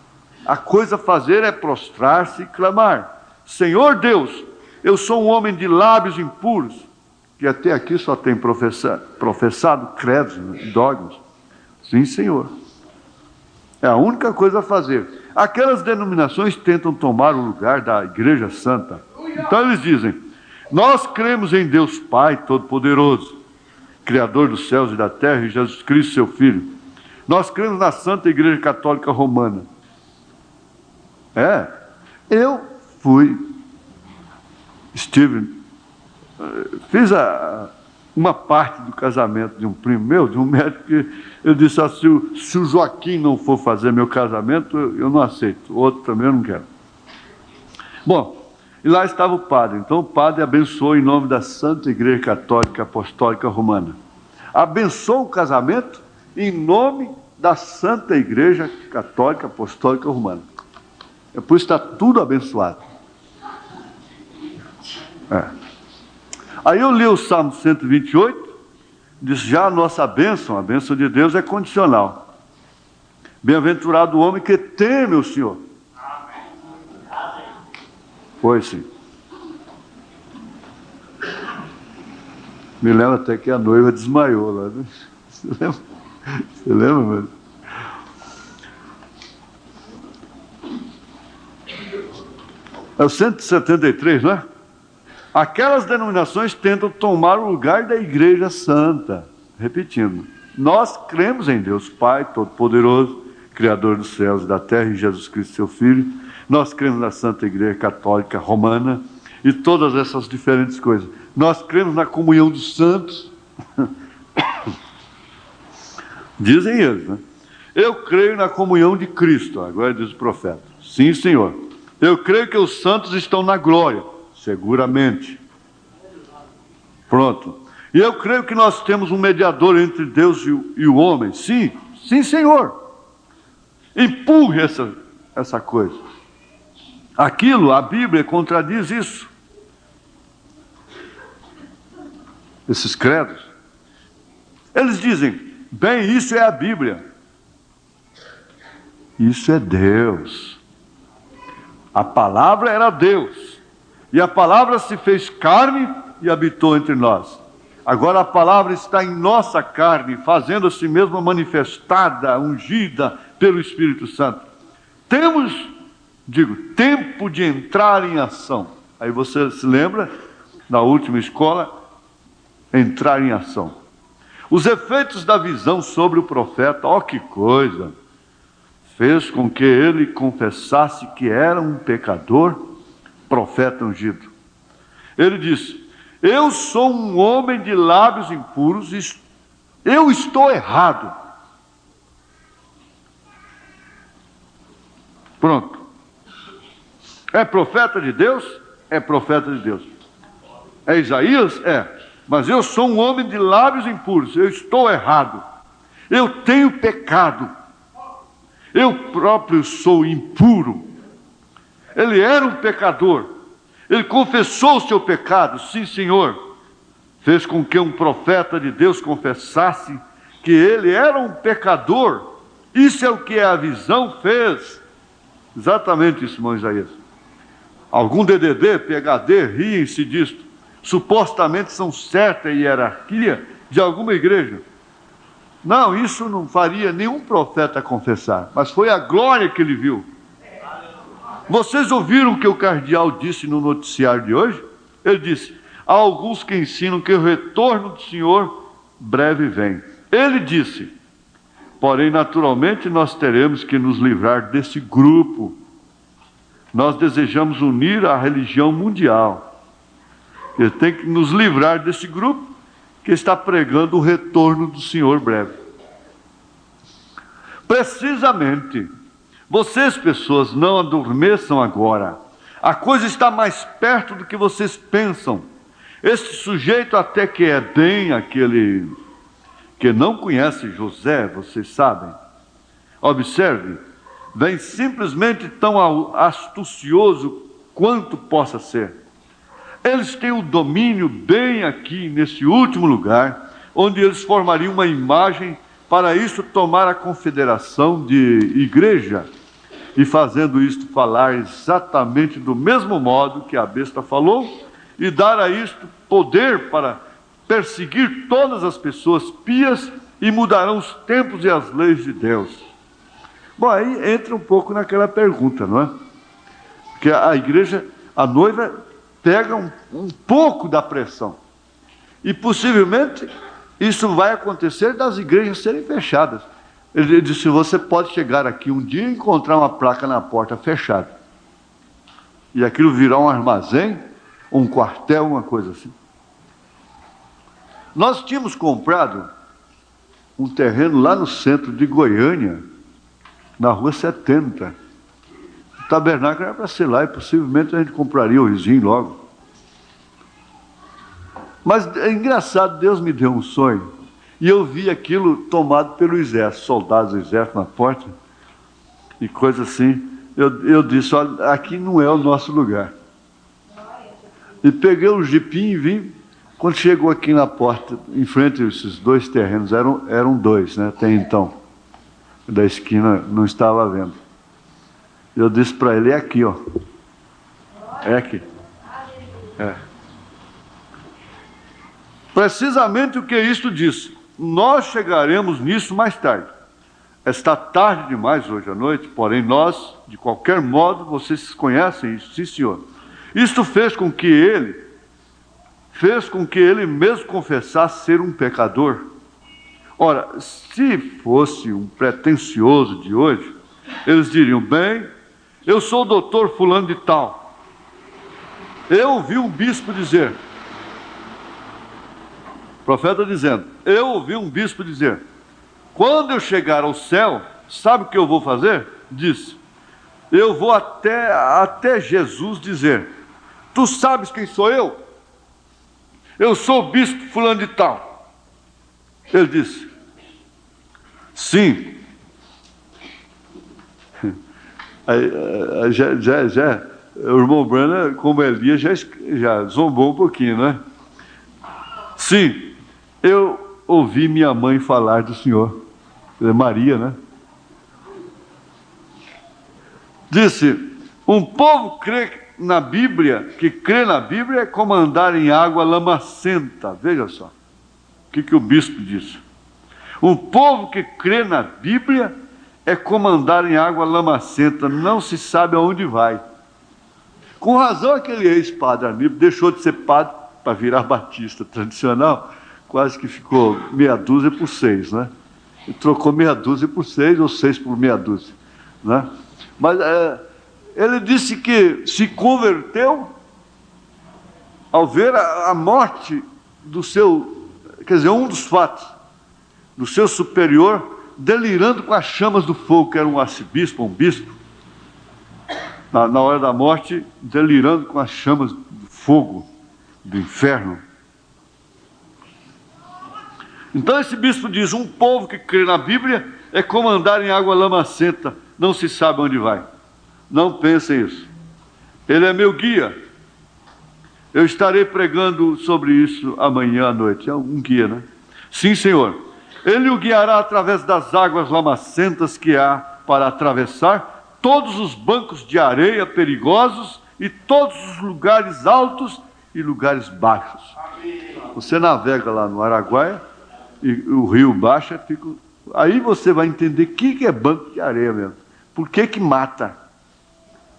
A coisa a fazer é prostrar-se e clamar: Senhor Deus, eu sou um homem de lábios impuros, que até aqui só tem professado credos e dogmas. Sim, Senhor. É a única coisa a fazer. Aquelas denominações tentam tomar o lugar da Igreja Santa. Então eles dizem: nós cremos em Deus Pai Todo-Poderoso, Criador dos céus e da terra, e Jesus Cristo, seu Filho. Nós cremos na Santa Igreja Católica Romana. Eu fiz uma parte do casamento de um primo meu, de um médico, que eu disse assim, se o Joaquim não for fazer meu casamento, eu não aceito. O outro também eu não quero. Bom, e lá estava o padre. Então o padre abençoou em nome da Santa Igreja Católica Apostólica Romana. Abençoou o casamento em nome da Santa Igreja Católica Apostólica Romana. É por isso que está tudo abençoado. Aí eu li o Salmo 128, disse, já a nossa bênção, a bênção de Deus é condicional. Bem-aventurado o homem que teme o Senhor. Foi sim. Me lembro até que a noiva desmaiou lá. Né? Você lembra? Você lembra, mano? É o 173, não é? Aquelas denominações tentam tomar o lugar da Igreja Santa. Repetindo, nós cremos em Deus Pai Todo-Poderoso, Criador dos céus e da terra, e Jesus Cristo, seu Filho. Nós cremos na Santa Igreja Católica Romana e todas essas diferentes coisas. Nós cremos na comunhão dos santos. Dizem eles, né? Eu creio na comunhão de Cristo. Agora diz o profeta. Sim, Senhor. Eu creio que os santos estão na glória. Seguramente. Pronto. E eu creio que nós temos um mediador entre Deus e o homem. Sim, sim, Senhor. Empurre essa coisa. Aquilo, a Bíblia contradiz isso. Esses credos. Eles dizem, bem, isso é a Bíblia. Isso é Deus. A palavra era Deus. E a palavra se fez carne e habitou entre nós. Agora a palavra está em nossa carne, fazendo a si mesma manifestada, ungida pelo Espírito Santo. Temos, tempo de entrar em ação. Aí você se lembra, na última escola, entrar em ação. Os efeitos da visão sobre o profeta, ó que coisa, fez com que ele confessasse que era um pecador, profeta ungido. Ele disse, eu sou um homem de lábios impuros, eu estou errado. Pronto. É profeta de Deus? É profeta de Deus. É Isaías? É. Mas eu sou um homem de lábios impuros, eu estou errado. Eu tenho pecado. Eu próprio sou impuro. Ele era um pecador. Ele confessou o seu pecado, sim, Senhor. Fez com que um profeta de Deus confessasse que ele era um pecador. Isso é o que a visão fez. Exatamente isso, irmão Isaías. Algum DDD, PhD, riem-se disto. Supostamente são certa hierarquia de alguma igreja. Não, isso não faria nenhum profeta confessar, mas foi a glória que ele viu. Vocês ouviram o que o cardeal disse no noticiário de hoje? Ele disse, há alguns que ensinam que o retorno do Senhor breve vem. Ele disse, porém naturalmente nós teremos que nos livrar desse grupo. Nós desejamos unir a religião mundial. Ele tem que nos livrar desse grupo que está pregando o retorno do Senhor breve. Precisamente, vocês pessoas não adormeçam agora. A coisa está mais perto do que vocês pensam. Este sujeito até que é bem aquele que não conhece José, vocês sabem. Observe, vem simplesmente tão astucioso quanto possa ser. Eles têm o domínio bem aqui, nesse último lugar, onde eles formariam uma imagem, para isso tomar a confederação de igreja, e fazendo isto falar exatamente do mesmo modo que a besta falou, e dar a isto poder para perseguir todas as pessoas pias, e mudarão os tempos e as leis de Deus. Bom, aí entra um pouco naquela pergunta, não é? Porque a igreja, a noiva, pega um pouco da pressão. E possivelmente isso vai acontecer das igrejas serem fechadas. Ele disse, você pode chegar aqui um dia e encontrar uma placa na porta fechada. E aquilo virar um armazém, um quartel, uma coisa assim. Nós tínhamos comprado um terreno lá no centro de Goiânia, na rua 70. O tabernáculo era para ser lá e possivelmente a gente compraria o vizinho logo. Mas é engraçado, Deus me deu um sonho e eu vi aquilo tomado pelo exército, soldados do exército na porta e coisa assim. Eu disse, olha, aqui não é o nosso lugar. E peguei o jipinho e vim. Quando chegou aqui na porta, em frente a esses dois terrenos, eram dois, né, até então. Da esquina não estava vendo. Eu disse para ele, é aqui, ó. É aqui. É. Precisamente o que isto diz. Nós chegaremos nisso mais tarde. Está tarde demais hoje à noite, porém nós, de qualquer modo, vocês conhecem isso, sim senhor. Isto fez com que ele mesmo confessasse ser um pecador. Ora, se fosse um pretensioso de hoje, eles diriam, bem, eu sou o doutor fulano de tal. Eu ouvi um bispo dizer, o profeta dizendo, eu ouvi um bispo dizer, quando eu chegar ao céu, sabe o que eu vou fazer? Disse, eu vou até Jesus dizer, tu sabes quem sou eu? Eu sou o bispo fulano de tal. Ele disse, sim. O irmão Branham, como Elias, já zombou um pouquinho, né? Sim, eu ouvi minha mãe falar do Senhor, Maria, né? Disse, um povo crê na Bíblia, que crê na Bíblia é como andar em água lamacenta. Veja só, o que o bispo disse. Um povo que crê na Bíblia é como andar em água lamacenta, não se sabe aonde vai. Com razão, aquele ex-padre Aníbal deixou de ser padre para virar batista tradicional, quase que ficou meia dúzia por 6, né? E trocou meia dúzia por 6 ou 6 por meia dúzia, né? Mas ele disse que se converteu ao ver a morte do seu, quer dizer, um dos fatos, do seu superior, delirando com as chamas do fogo, que era um arcebispo, um bispo, na hora da morte, delirando com as chamas do fogo, do inferno. Então esse bispo diz, um povo que crê na Bíblia é como andar em água lamacenta, não se sabe onde vai. Não pensem isso. Ele é meu guia. Eu estarei pregando sobre isso amanhã à noite. É um guia, né? Sim, Senhor. Ele o guiará através das águas lamacentas que há para atravessar todos os bancos de areia perigosos e todos os lugares altos e lugares baixos. Você navega lá no Araguaia e o rio baixa, aí você vai entender o que é banco de areia mesmo. Por que mata?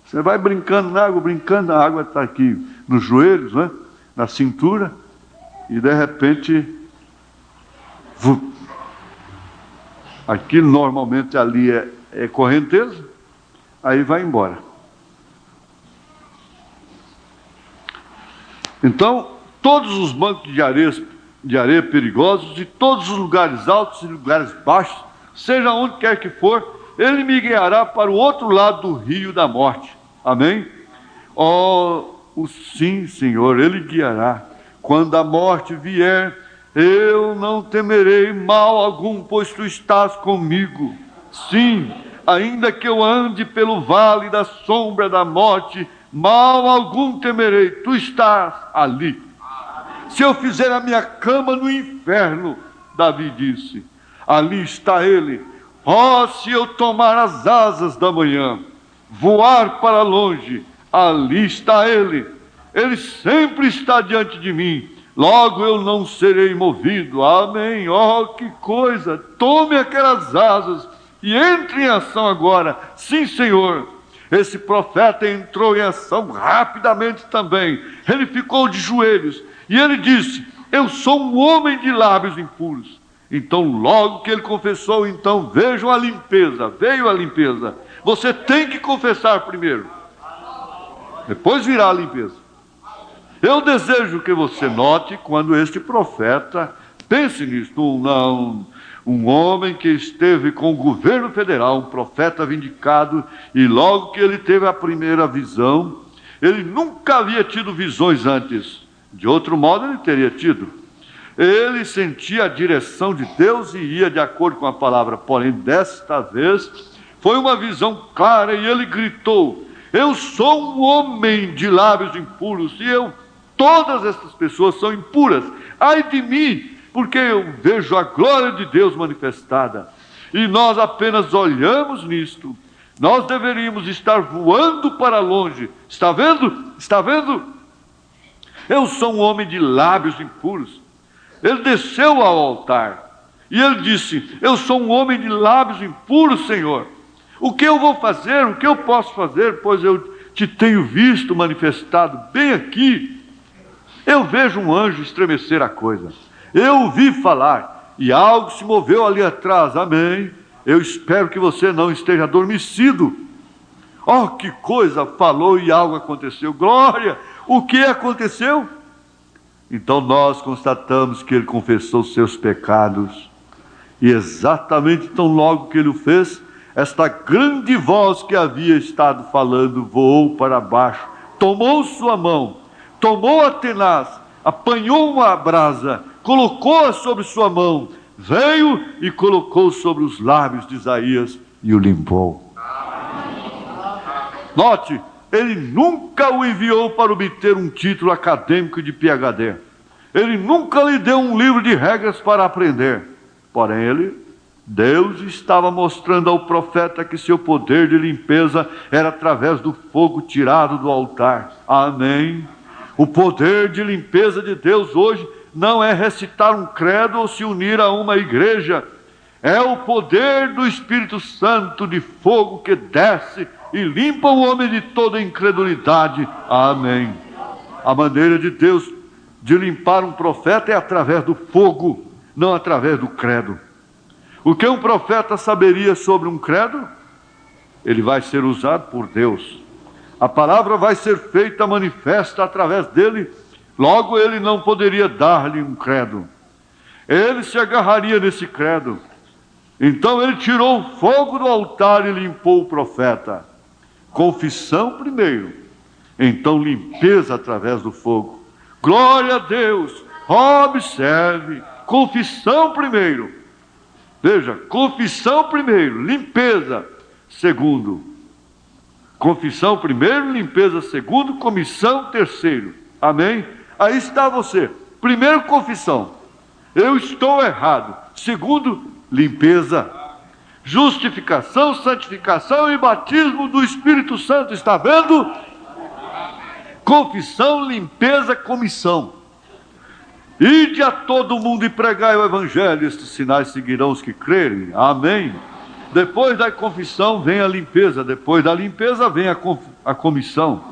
Você vai brincando na água, a água está aqui nos joelhos, né? Na cintura, e de repente, aqui normalmente ali é correnteza, aí vai embora. Então, todos os bancos de areia perigosos, de todos os lugares altos e lugares baixos, seja onde quer que for, ele me guiará para o outro lado do rio da morte. Amém? Sim, Senhor, ele guiará. Quando a morte vier, eu não temerei mal algum, pois tu estás comigo. Sim, ainda que eu ande pelo vale da sombra da morte, mal algum temerei, tu estás ali. Se eu fizer a minha cama no inferno, Davi disse, ali está ele. Se eu tomar as asas da manhã, voar para longe, ali está ele. Ele sempre está diante de mim, logo eu não serei movido. Amém. Que coisa! Tome aquelas asas e entre em ação agora. Sim, Senhor. Esse profeta entrou em ação rapidamente também. Ele ficou de joelhos e ele disse, eu sou um homem de lábios impuros. Então, logo que ele confessou, então vejam a limpeza, veio a limpeza. Você tem que confessar primeiro, depois virá a limpeza. Eu desejo que você note quando este profeta Pense nisso, um homem que esteve com o governo federal, um profeta vindicado, e logo que ele teve a primeira visão, ele nunca havia tido visões antes. De outro modo, ele teria tido. Ele sentia a direção de Deus e ia de acordo com a palavra. Porém, desta vez, foi uma visão clara e ele gritou: eu sou um homem de lábios impuros e todas essas pessoas são impuras. Ai de mim, porque eu vejo a glória de Deus manifestada. E nós apenas olhamos nisto. Nós deveríamos estar voando para longe. Está vendo? Está vendo? Eu sou um homem de lábios impuros. Ele desceu ao altar e ele disse: eu sou um homem de lábios impuros, Senhor. O que eu vou fazer? O que eu posso fazer? Pois eu te tenho visto manifestado bem aqui. Eu vejo um anjo estremecer a coisa. Eu ouvi falar e algo se moveu ali atrás. Amém. Eu espero que você não esteja adormecido. Oh, que coisa! Falou e algo aconteceu. Glória! O que aconteceu? Então nós constatamos que ele confessou seus pecados. E exatamente tão logo que ele o fez, esta grande voz que havia estado falando voou para baixo, tomou sua mão, tomou a tenaz, apanhou uma brasa, colocou-a sobre sua mão, veio e colocou sobre os lábios de Isaías e o limpou. Note, ele nunca o enviou para obter um título acadêmico de PhD. Ele nunca lhe deu um livro de regras para aprender. Porém, Deus estava mostrando ao profeta que seu poder de limpeza era através do fogo tirado do altar. Amém. O poder de limpeza de Deus hoje não é recitar um credo ou se unir a uma igreja. É o poder do Espírito Santo de fogo que desce e limpa o homem de toda incredulidade. Amém. A maneira de Deus de limpar um profeta é através do fogo, não através do credo. O que um profeta saberia sobre um credo? Ele vai ser usado por Deus. A palavra vai ser feita manifesta através dele. Logo ele não poderia dar-lhe um credo. Ele se agarraria nesse credo. Então ele tirou o fogo do altar e limpou o profeta. Confissão primeiro, então limpeza através do fogo. Glória a Deus. Observe, confissão primeiro. Veja, confissão primeiro, limpeza segundo. Confissão primeiro, limpeza segundo, comissão terceiro. Amém? Aí está você. Primeiro, confissão. Eu estou errado. Segundo, limpeza. Justificação, santificação e batismo do Espírito Santo. Está vendo? Confissão, limpeza, comissão. Ide a todo mundo e pregai o Evangelho. Estes sinais seguirão os que crerem. Amém. Depois da confissão vem a limpeza. Depois da limpeza vem a comissão.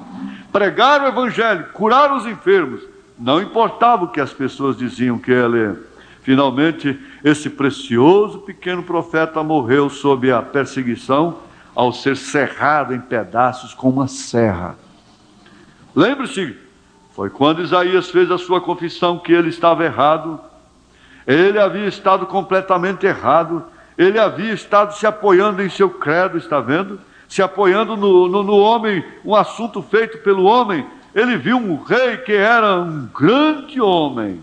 Pregar o Evangelho, curar os enfermos. Não importava o que as pessoas diziam que ele... Finalmente, esse precioso pequeno profeta morreu sob a perseguição ao ser serrado em pedaços com uma serra. Lembre-se, foi quando Isaías fez a sua confissão que ele estava errado. Ele havia estado completamente errado. Ele havia estado se apoiando em seu credo, está vendo? Se apoiando no homem, um assunto feito pelo homem. Ele viu um rei que era um grande homem.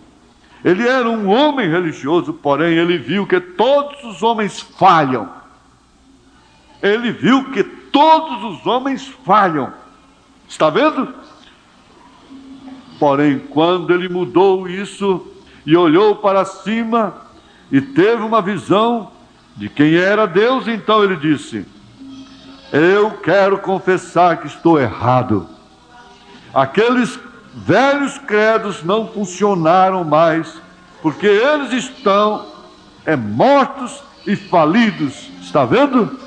Ele era um homem religioso, porém ele viu que todos os homens falham. Ele viu que todos os homens falham. Está vendo? Porém, quando ele mudou isso e olhou para cima e teve uma visão de quem era Deus, então ele disse: eu quero confessar que estou errado. Aqueles velhos credos não funcionaram mais, porque eles estão mortos e falidos. Está vendo?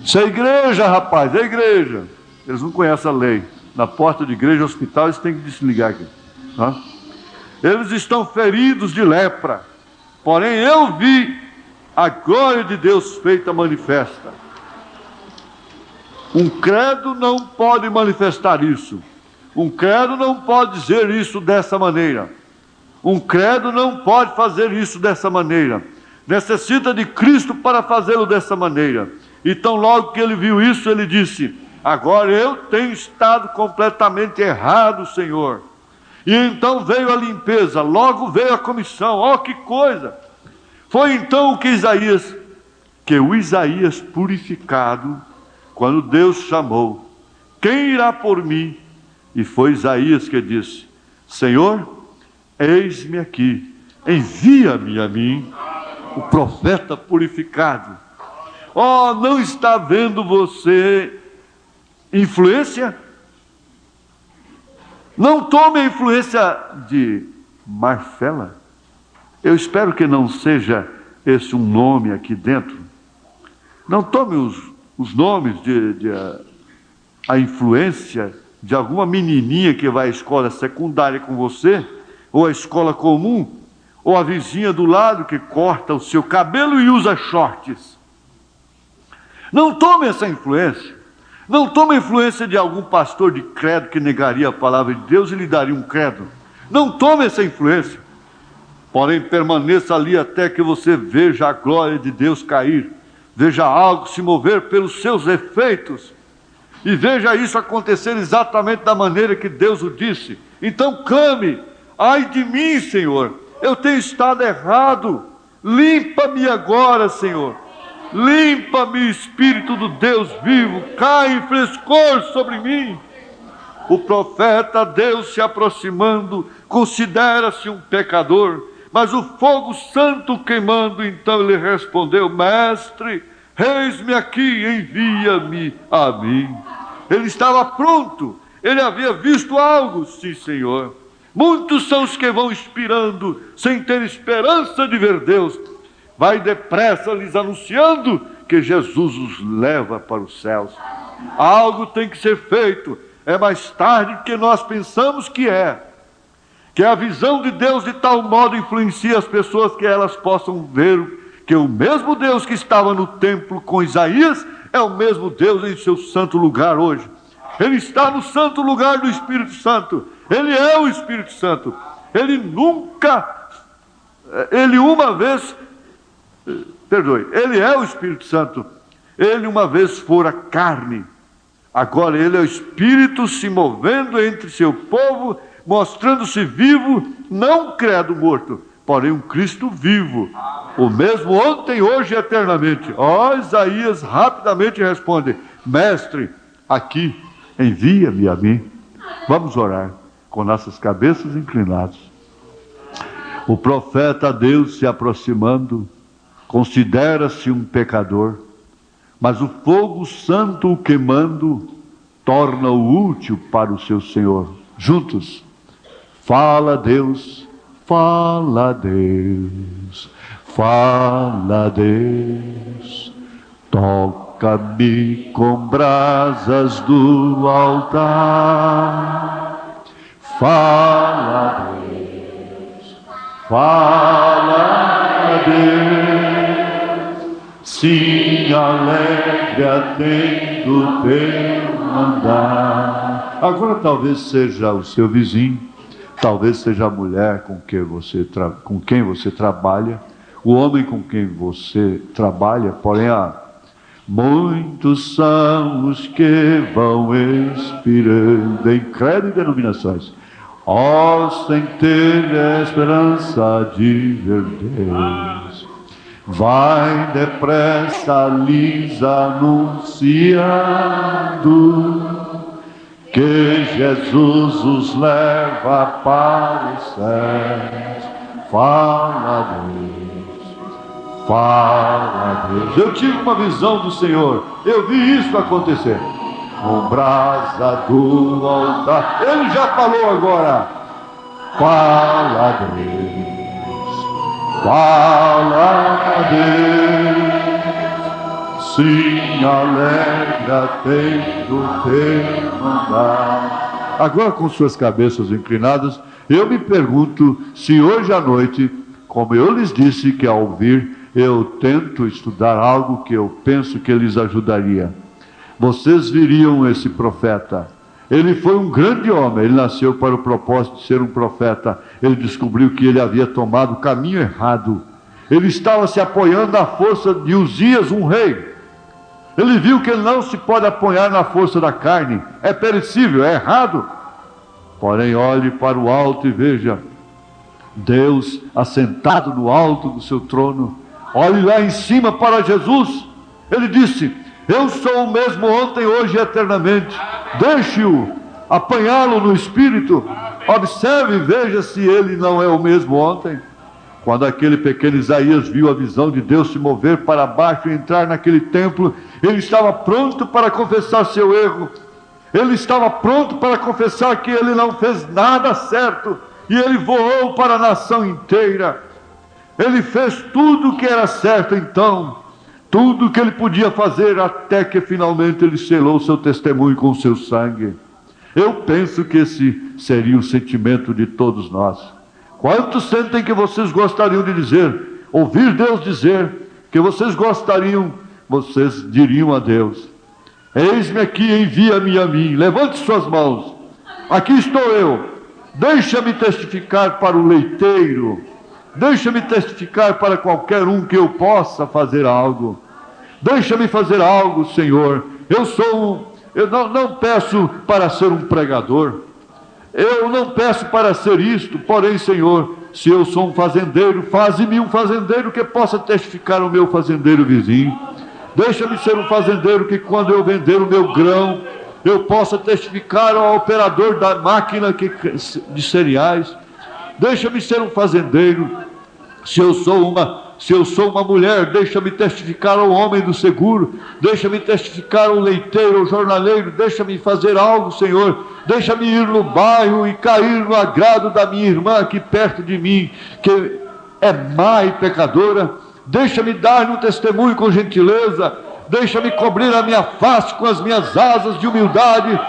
Isso é igreja, rapaz, é igreja. Eles não conhecem a lei. Na porta de igreja, hospital, eles têm que desligar aqui. Tá? Eles estão feridos de lepra. Porém, eu vi a glória de Deus feita manifesta. Um credo não pode manifestar isso. Um credo não pode dizer isso dessa maneira. Um credo não pode fazer isso dessa maneira. Necessita de Cristo para fazê-lo dessa maneira. Então, logo que ele viu isso, ele disse: agora eu tenho estado completamente errado, Senhor. E então veio a limpeza, logo veio a comissão. Oh, que coisa! Foi então o que o Isaías purificado, quando Deus chamou: quem irá por mim? E foi Isaías que disse: Senhor, eis-me aqui, envia-me a mim. O profeta purificado. Oh, não está vendo você influência? Não tome a influência de Marfela. Eu espero que não seja esse um nome aqui dentro. Não tome os nomes a influência de alguma menininha que vai à escola secundária com você, ou à escola comum, ou a vizinha do lado que corta o seu cabelo e usa shorts. Não tome essa influência. Não tome a influência de algum pastor de credo que negaria a palavra de Deus e lhe daria um credo. Não tome essa influência. Porém, permaneça ali até que você veja a glória de Deus cair, veja algo se mover pelos seus efeitos, e veja isso acontecer exatamente da maneira que Deus o disse. Então clame: ai de mim, Senhor, eu tenho estado errado, limpa-me agora, Senhor, limpa-me, Espírito do Deus vivo, cai em frescor sobre mim. O profeta, Deus se aproximando, considera-se um pecador, mas o fogo santo queimando, então ele respondeu: mestre, eis-me aqui, envia-me a mim. Ele estava pronto, ele havia visto algo. Sim, Senhor. Muitos são os que vão expirando, sem ter esperança de ver Deus. Vai depressa lhes anunciando que Jesus os leva para os céus. Algo tem que ser feito. É mais tarde que nós pensamos que é. Que a visão de Deus de tal modo influencia as pessoas que elas possam ver que o mesmo Deus que estava no templo com Isaías é o mesmo Deus em seu santo lugar hoje. Ele está no santo lugar do Espírito Santo. Ele é o Espírito Santo. Ele é o Espírito Santo. Ele uma vez fora carne. Agora ele é o Espírito se movendo entre seu povo, mostrando-se vivo, não um credo morto, porém um Cristo vivo. O mesmo ontem, hoje e eternamente. Isaías rapidamente responde: mestre, aqui, envia-me a mim. Vamos orar com nossas cabeças inclinadas. O profeta Deus se aproximando, considera-se um pecador, mas o fogo santo o queimando torna-o útil para o seu Senhor. Juntos, fala Deus, fala Deus, fala Deus, toca-me com brasas do altar. Fala Deus, fala Deus, sim, alegre atendo teu mandar. Agora talvez seja o seu vizinho, talvez seja a mulher com quem você trabalha, o homem com quem você trabalha, porém muitos são os que vão expirando em credo e denominações, sem ter esperança de ver Deus. Vai depressa lhes anunciando que Jesus os leva para os céus. Fala Deus, fala Deus. Eu tive uma visão do Senhor, eu vi isso acontecer. Com brasa do altar, ele já falou agora. Fala Deus, fala Deus, sim, alegra tendo teu mandar. Agora, com suas cabeças inclinadas, eu me pergunto se hoje à noite, como eu lhes disse que ao vir, eu tento estudar algo que eu penso que lhes ajudaria. Vocês viriam esse profeta Ele foi um grande homem, ele nasceu para o propósito de ser um profeta. Ele descobriu que ele havia tomado o caminho errado. Ele estava se apoiando na força de Uzias, um rei. Ele viu que ele não se pode apoiar na força da carne, é perecível, é errado. Porém, olhe para o alto e veja Deus assentado no alto do seu trono. Olhe lá em cima para Jesus. Ele disse: eu sou o mesmo ontem, hoje e eternamente. Deixe-o, apanhá-lo no espírito. Observe e veja se ele não é o mesmo ontem. Quando aquele pequeno Isaías viu a visão de Deus se mover para baixo e entrar naquele templo, ele estava pronto para confessar seu erro. Ele estava pronto para confessar que ele não fez nada certo. E ele voou para a nação inteira. Ele fez tudo o que era certo então. Tudo o que ele podia fazer, até que finalmente ele selou seu testemunho com seu sangue. Eu penso que esse seria o sentimento de todos nós. Quantos sentem que vocês gostariam de dizer, ouvir Deus dizer, que vocês gostariam, vocês diriam a Deus: eis-me aqui, envia-me a mim, levante suas mãos, aqui estou eu, deixa-me testificar para o leiteiro, deixa-me testificar para qualquer um que eu possa fazer algo, deixa-me fazer algo, Senhor. Eu não peço para ser um pregador, eu não peço para ser isto, porém, Senhor, se eu sou um fazendeiro, faze-me um fazendeiro que possa testificar ao meu fazendeiro vizinho. Deixa-me ser um fazendeiro que quando eu vender o meu grão, eu possa testificar ao operador da máquina de cereais. Deixa-me ser um fazendeiro. Se eu sou uma mulher, deixa-me testificar ao homem do seguro, deixa-me testificar ao leiteiro, ao jornaleiro, deixa-me fazer algo, Senhor, deixa-me ir no bairro e cair no agrado da minha irmã aqui perto de mim, que é má e pecadora, deixa-me dar um testemunho com gentileza, deixa-me cobrir a minha face com as minhas asas de humildade,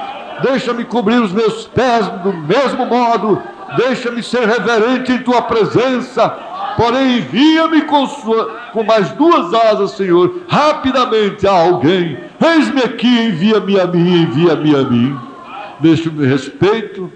deixa-me cobrir os meus pés do mesmo modo, deixa-me ser reverente em tua presença. Porém, envia-me com mais duas asas, Senhor, rapidamente a alguém. Eis-me aqui, envia-me a mim, envia-me a mim. Deixe-me respeito.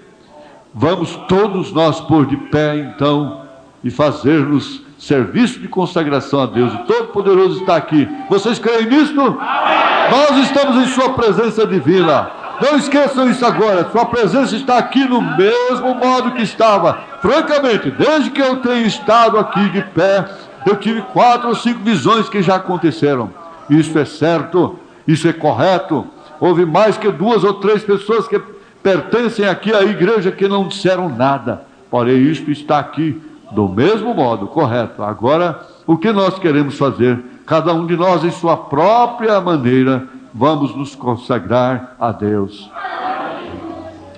Vamos todos nós pôr de pé, então, e fazer-nos serviço de consagração a Deus. O Todo-Poderoso está aqui. Vocês creem nisto? Nós estamos em sua presença divina. Não esqueçam isso agora, sua presença está aqui no mesmo modo que estava. Francamente, desde que eu tenho estado aqui de pé, eu tive 4 ou 5 visões que já aconteceram. Isso é certo, isso é correto. Houve mais que 2 ou 3 pessoas que pertencem aqui à igreja que não disseram nada. Porém, isto está aqui do mesmo modo, correto. Agora, o que nós queremos fazer? Cada um de nós em sua própria maneira, vamos nos consagrar a Deus.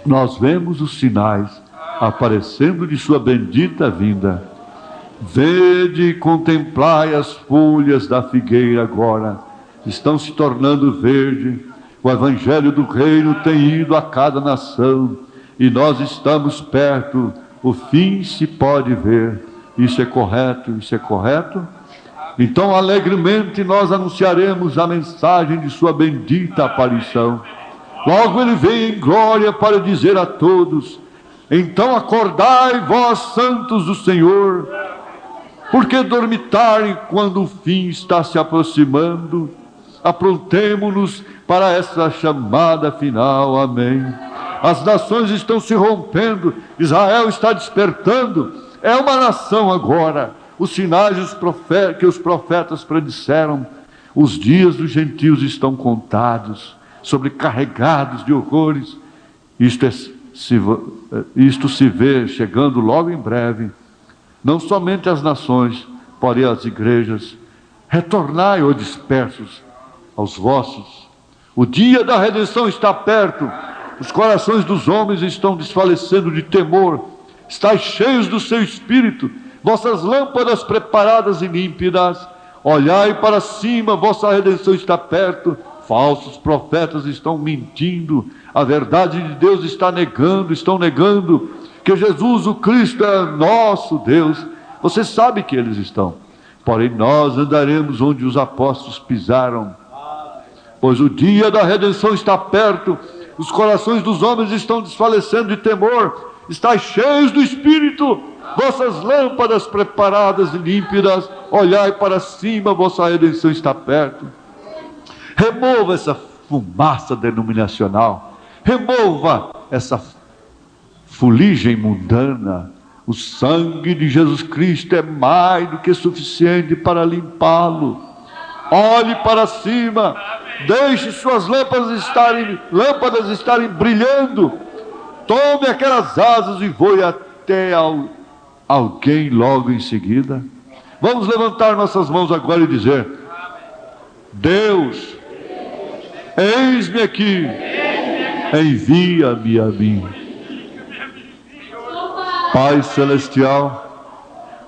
Nós vemos os sinais aparecendo de sua bendita vinda. Vede e contemplai as folhas da figueira agora, estão se tornando verde. O evangelho do reino tem ido a cada nação, e nós estamos perto, o fim se pode ver. Isso é correto, isso é correto? Então, alegremente, nós anunciaremos a mensagem de sua bendita aparição. Logo ele vem em glória para dizer a todos: então acordai, vós santos do Senhor, porque dormitarem quando o fim está se aproximando? Aprontemo-nos para essa chamada final. Amém. As nações estão se rompendo, Israel está despertando, é uma nação agora. Os sinais que os profetas predisseram, os dias dos gentios estão contados, sobrecarregados de horrores. Isto se vê chegando logo em breve. Não somente as nações, porém as igrejas. Retornai, ó dispersos, aos vossos. O dia da redenção está perto. Os corações dos homens estão desfalecendo de temor. Estais cheios do seu espírito, vossas lâmpadas preparadas e límpidas. Olhai para cima, vossa redenção está perto. Falsos profetas estão mentindo, a verdade de Deus estão negando que Jesus, o Cristo, é nosso Deus. Você sabe que eles estão. Porém, nós andaremos onde os apóstolos pisaram, pois o dia da redenção está perto. os corações dos homens estão desfalecendo de temor. Estais cheios do Espírito, vossas lâmpadas preparadas e límpidas, olhai para cima, vossa redenção está perto. Remova essa fumaça denominacional, remova essa fuligem mundana. O sangue de Jesus Cristo é mais do que suficiente para limpá-lo. Olhe para cima, deixe suas lâmpadas estarem brilhando. Tome aquelas asas e voe até alguém logo em seguida. Vamos levantar nossas mãos agora e dizer: Deus, eis-me aqui, envia-me a mim. Pai Celestial,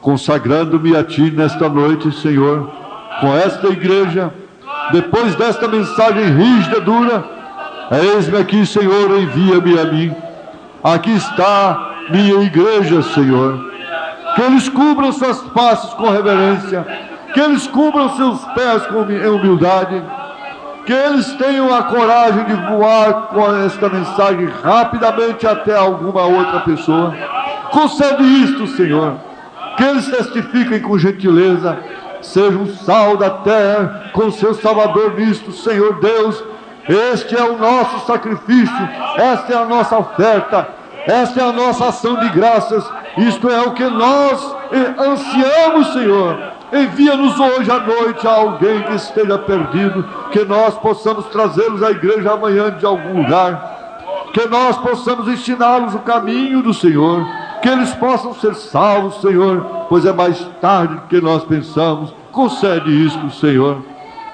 consagrando-me a Ti nesta noite, Senhor, com esta igreja, depois desta mensagem rígida, dura, eis-me aqui, Senhor, envia-me a mim. Aqui está minha igreja, Senhor. Que eles cubram suas faces com reverência, que eles cubram seus pés com humildade, que eles tenham a coragem de voar com esta mensagem rapidamente até alguma outra pessoa. Concede isto, Senhor, que eles testifiquem com gentileza, sejam sal da terra com seu Salvador nisto, Senhor Deus. Este é o nosso sacrifício, esta é a nossa oferta, esta é a nossa ação de graças, isto é o que nós ansiamos, Senhor. Envia-nos hoje à noite a alguém que esteja perdido, que nós possamos trazê-los à igreja amanhã de algum lugar, que nós possamos ensiná-los o caminho do Senhor, que eles possam ser salvos, Senhor, pois é mais tarde do que nós pensamos. Concede isto, Senhor,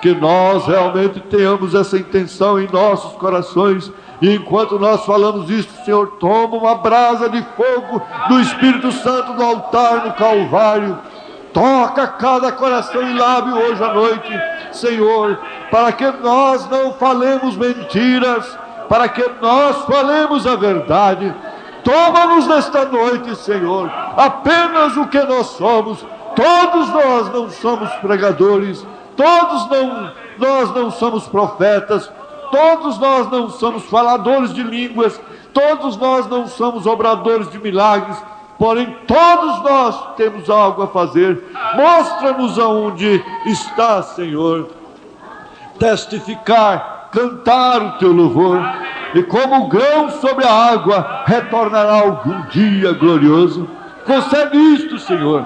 que nós realmente tenhamos essa intenção em nossos corações, e enquanto nós falamos isto, Senhor, toma uma brasa de fogo do Espírito Santo do altar no Calvário, toca cada coração e lábio hoje à noite, Senhor, para que nós não falemos mentiras, para que nós falemos a verdade. Toma-nos nesta noite, Senhor, apenas o que nós somos. Todos nós não somos pregadores, nós não somos profetas, todos nós não somos faladores de línguas, todos nós não somos obradores de milagres, porém todos nós temos algo a fazer. Mostra-nos aonde está, Senhor, testificar, cantar o teu louvor, e como o grão sobre a água retornará algum dia glorioso. Concede isto, Senhor.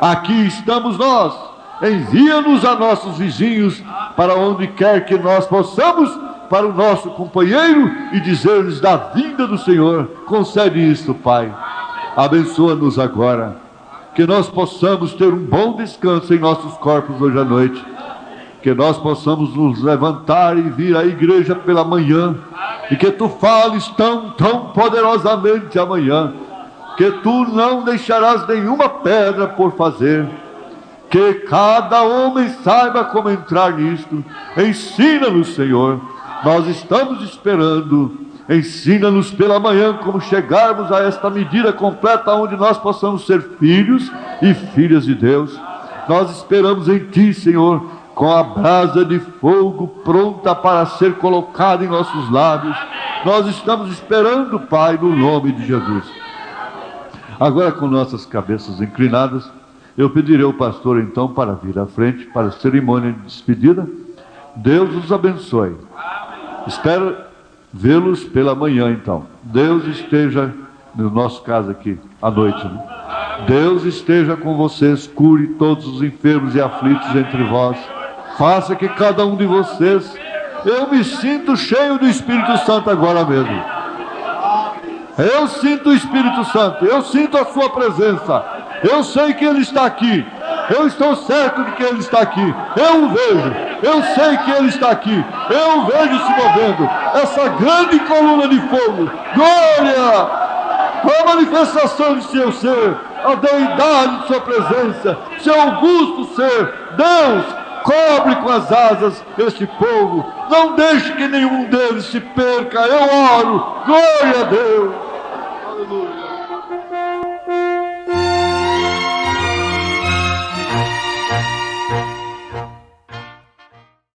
Aqui estamos nós, envia-nos a nossos vizinhos, para onde quer que nós possamos, para o nosso companheiro, e dizer-lhes da vinda do Senhor. Concede isto, Pai. Abençoa-nos agora, que nós possamos ter um bom descanso em nossos corpos hoje à noite, que nós possamos nos levantar e vir à igreja pela manhã, e que Tu fales tão poderosamente amanhã, que Tu não deixarás nenhuma pedra por fazer, que cada homem saiba como entrar nisto. Ensina-nos, Senhor, nós estamos esperando. Ensina-nos pela manhã como chegarmos a esta medida completa, onde nós possamos ser filhos e filhas de Deus. Nós esperamos em Ti, Senhor, com a brasa de fogo pronta para ser colocada em nossos lábios. Nós estamos esperando, Pai, no nome de Jesus. Agora, com nossas cabeças inclinadas, eu pedirei ao pastor então para vir à frente para a cerimônia de despedida. Deus os abençoe. Espero vê-los pela manhã então. Deus esteja, no nosso caso aqui, à noite, né? Deus esteja com vocês, cure todos os enfermos e aflitos entre vós. Faça que cada um de vocês, eu me sinto cheio do Espírito Santo agora mesmo. Eu sinto o Espírito Santo, eu sinto a sua presença. Eu sei que Ele está aqui. Eu estou certo de que Ele está aqui. Eu o vejo. Eu sei que Ele está aqui. Eu o vejo se movendo. Essa grande coluna de fogo. Glória! A manifestação de seu ser. A deidade de sua presença. Seu augusto ser. Deus, cobre com as asas este povo. Não deixe que nenhum deles se perca. Eu oro. Glória a Deus. Aleluia.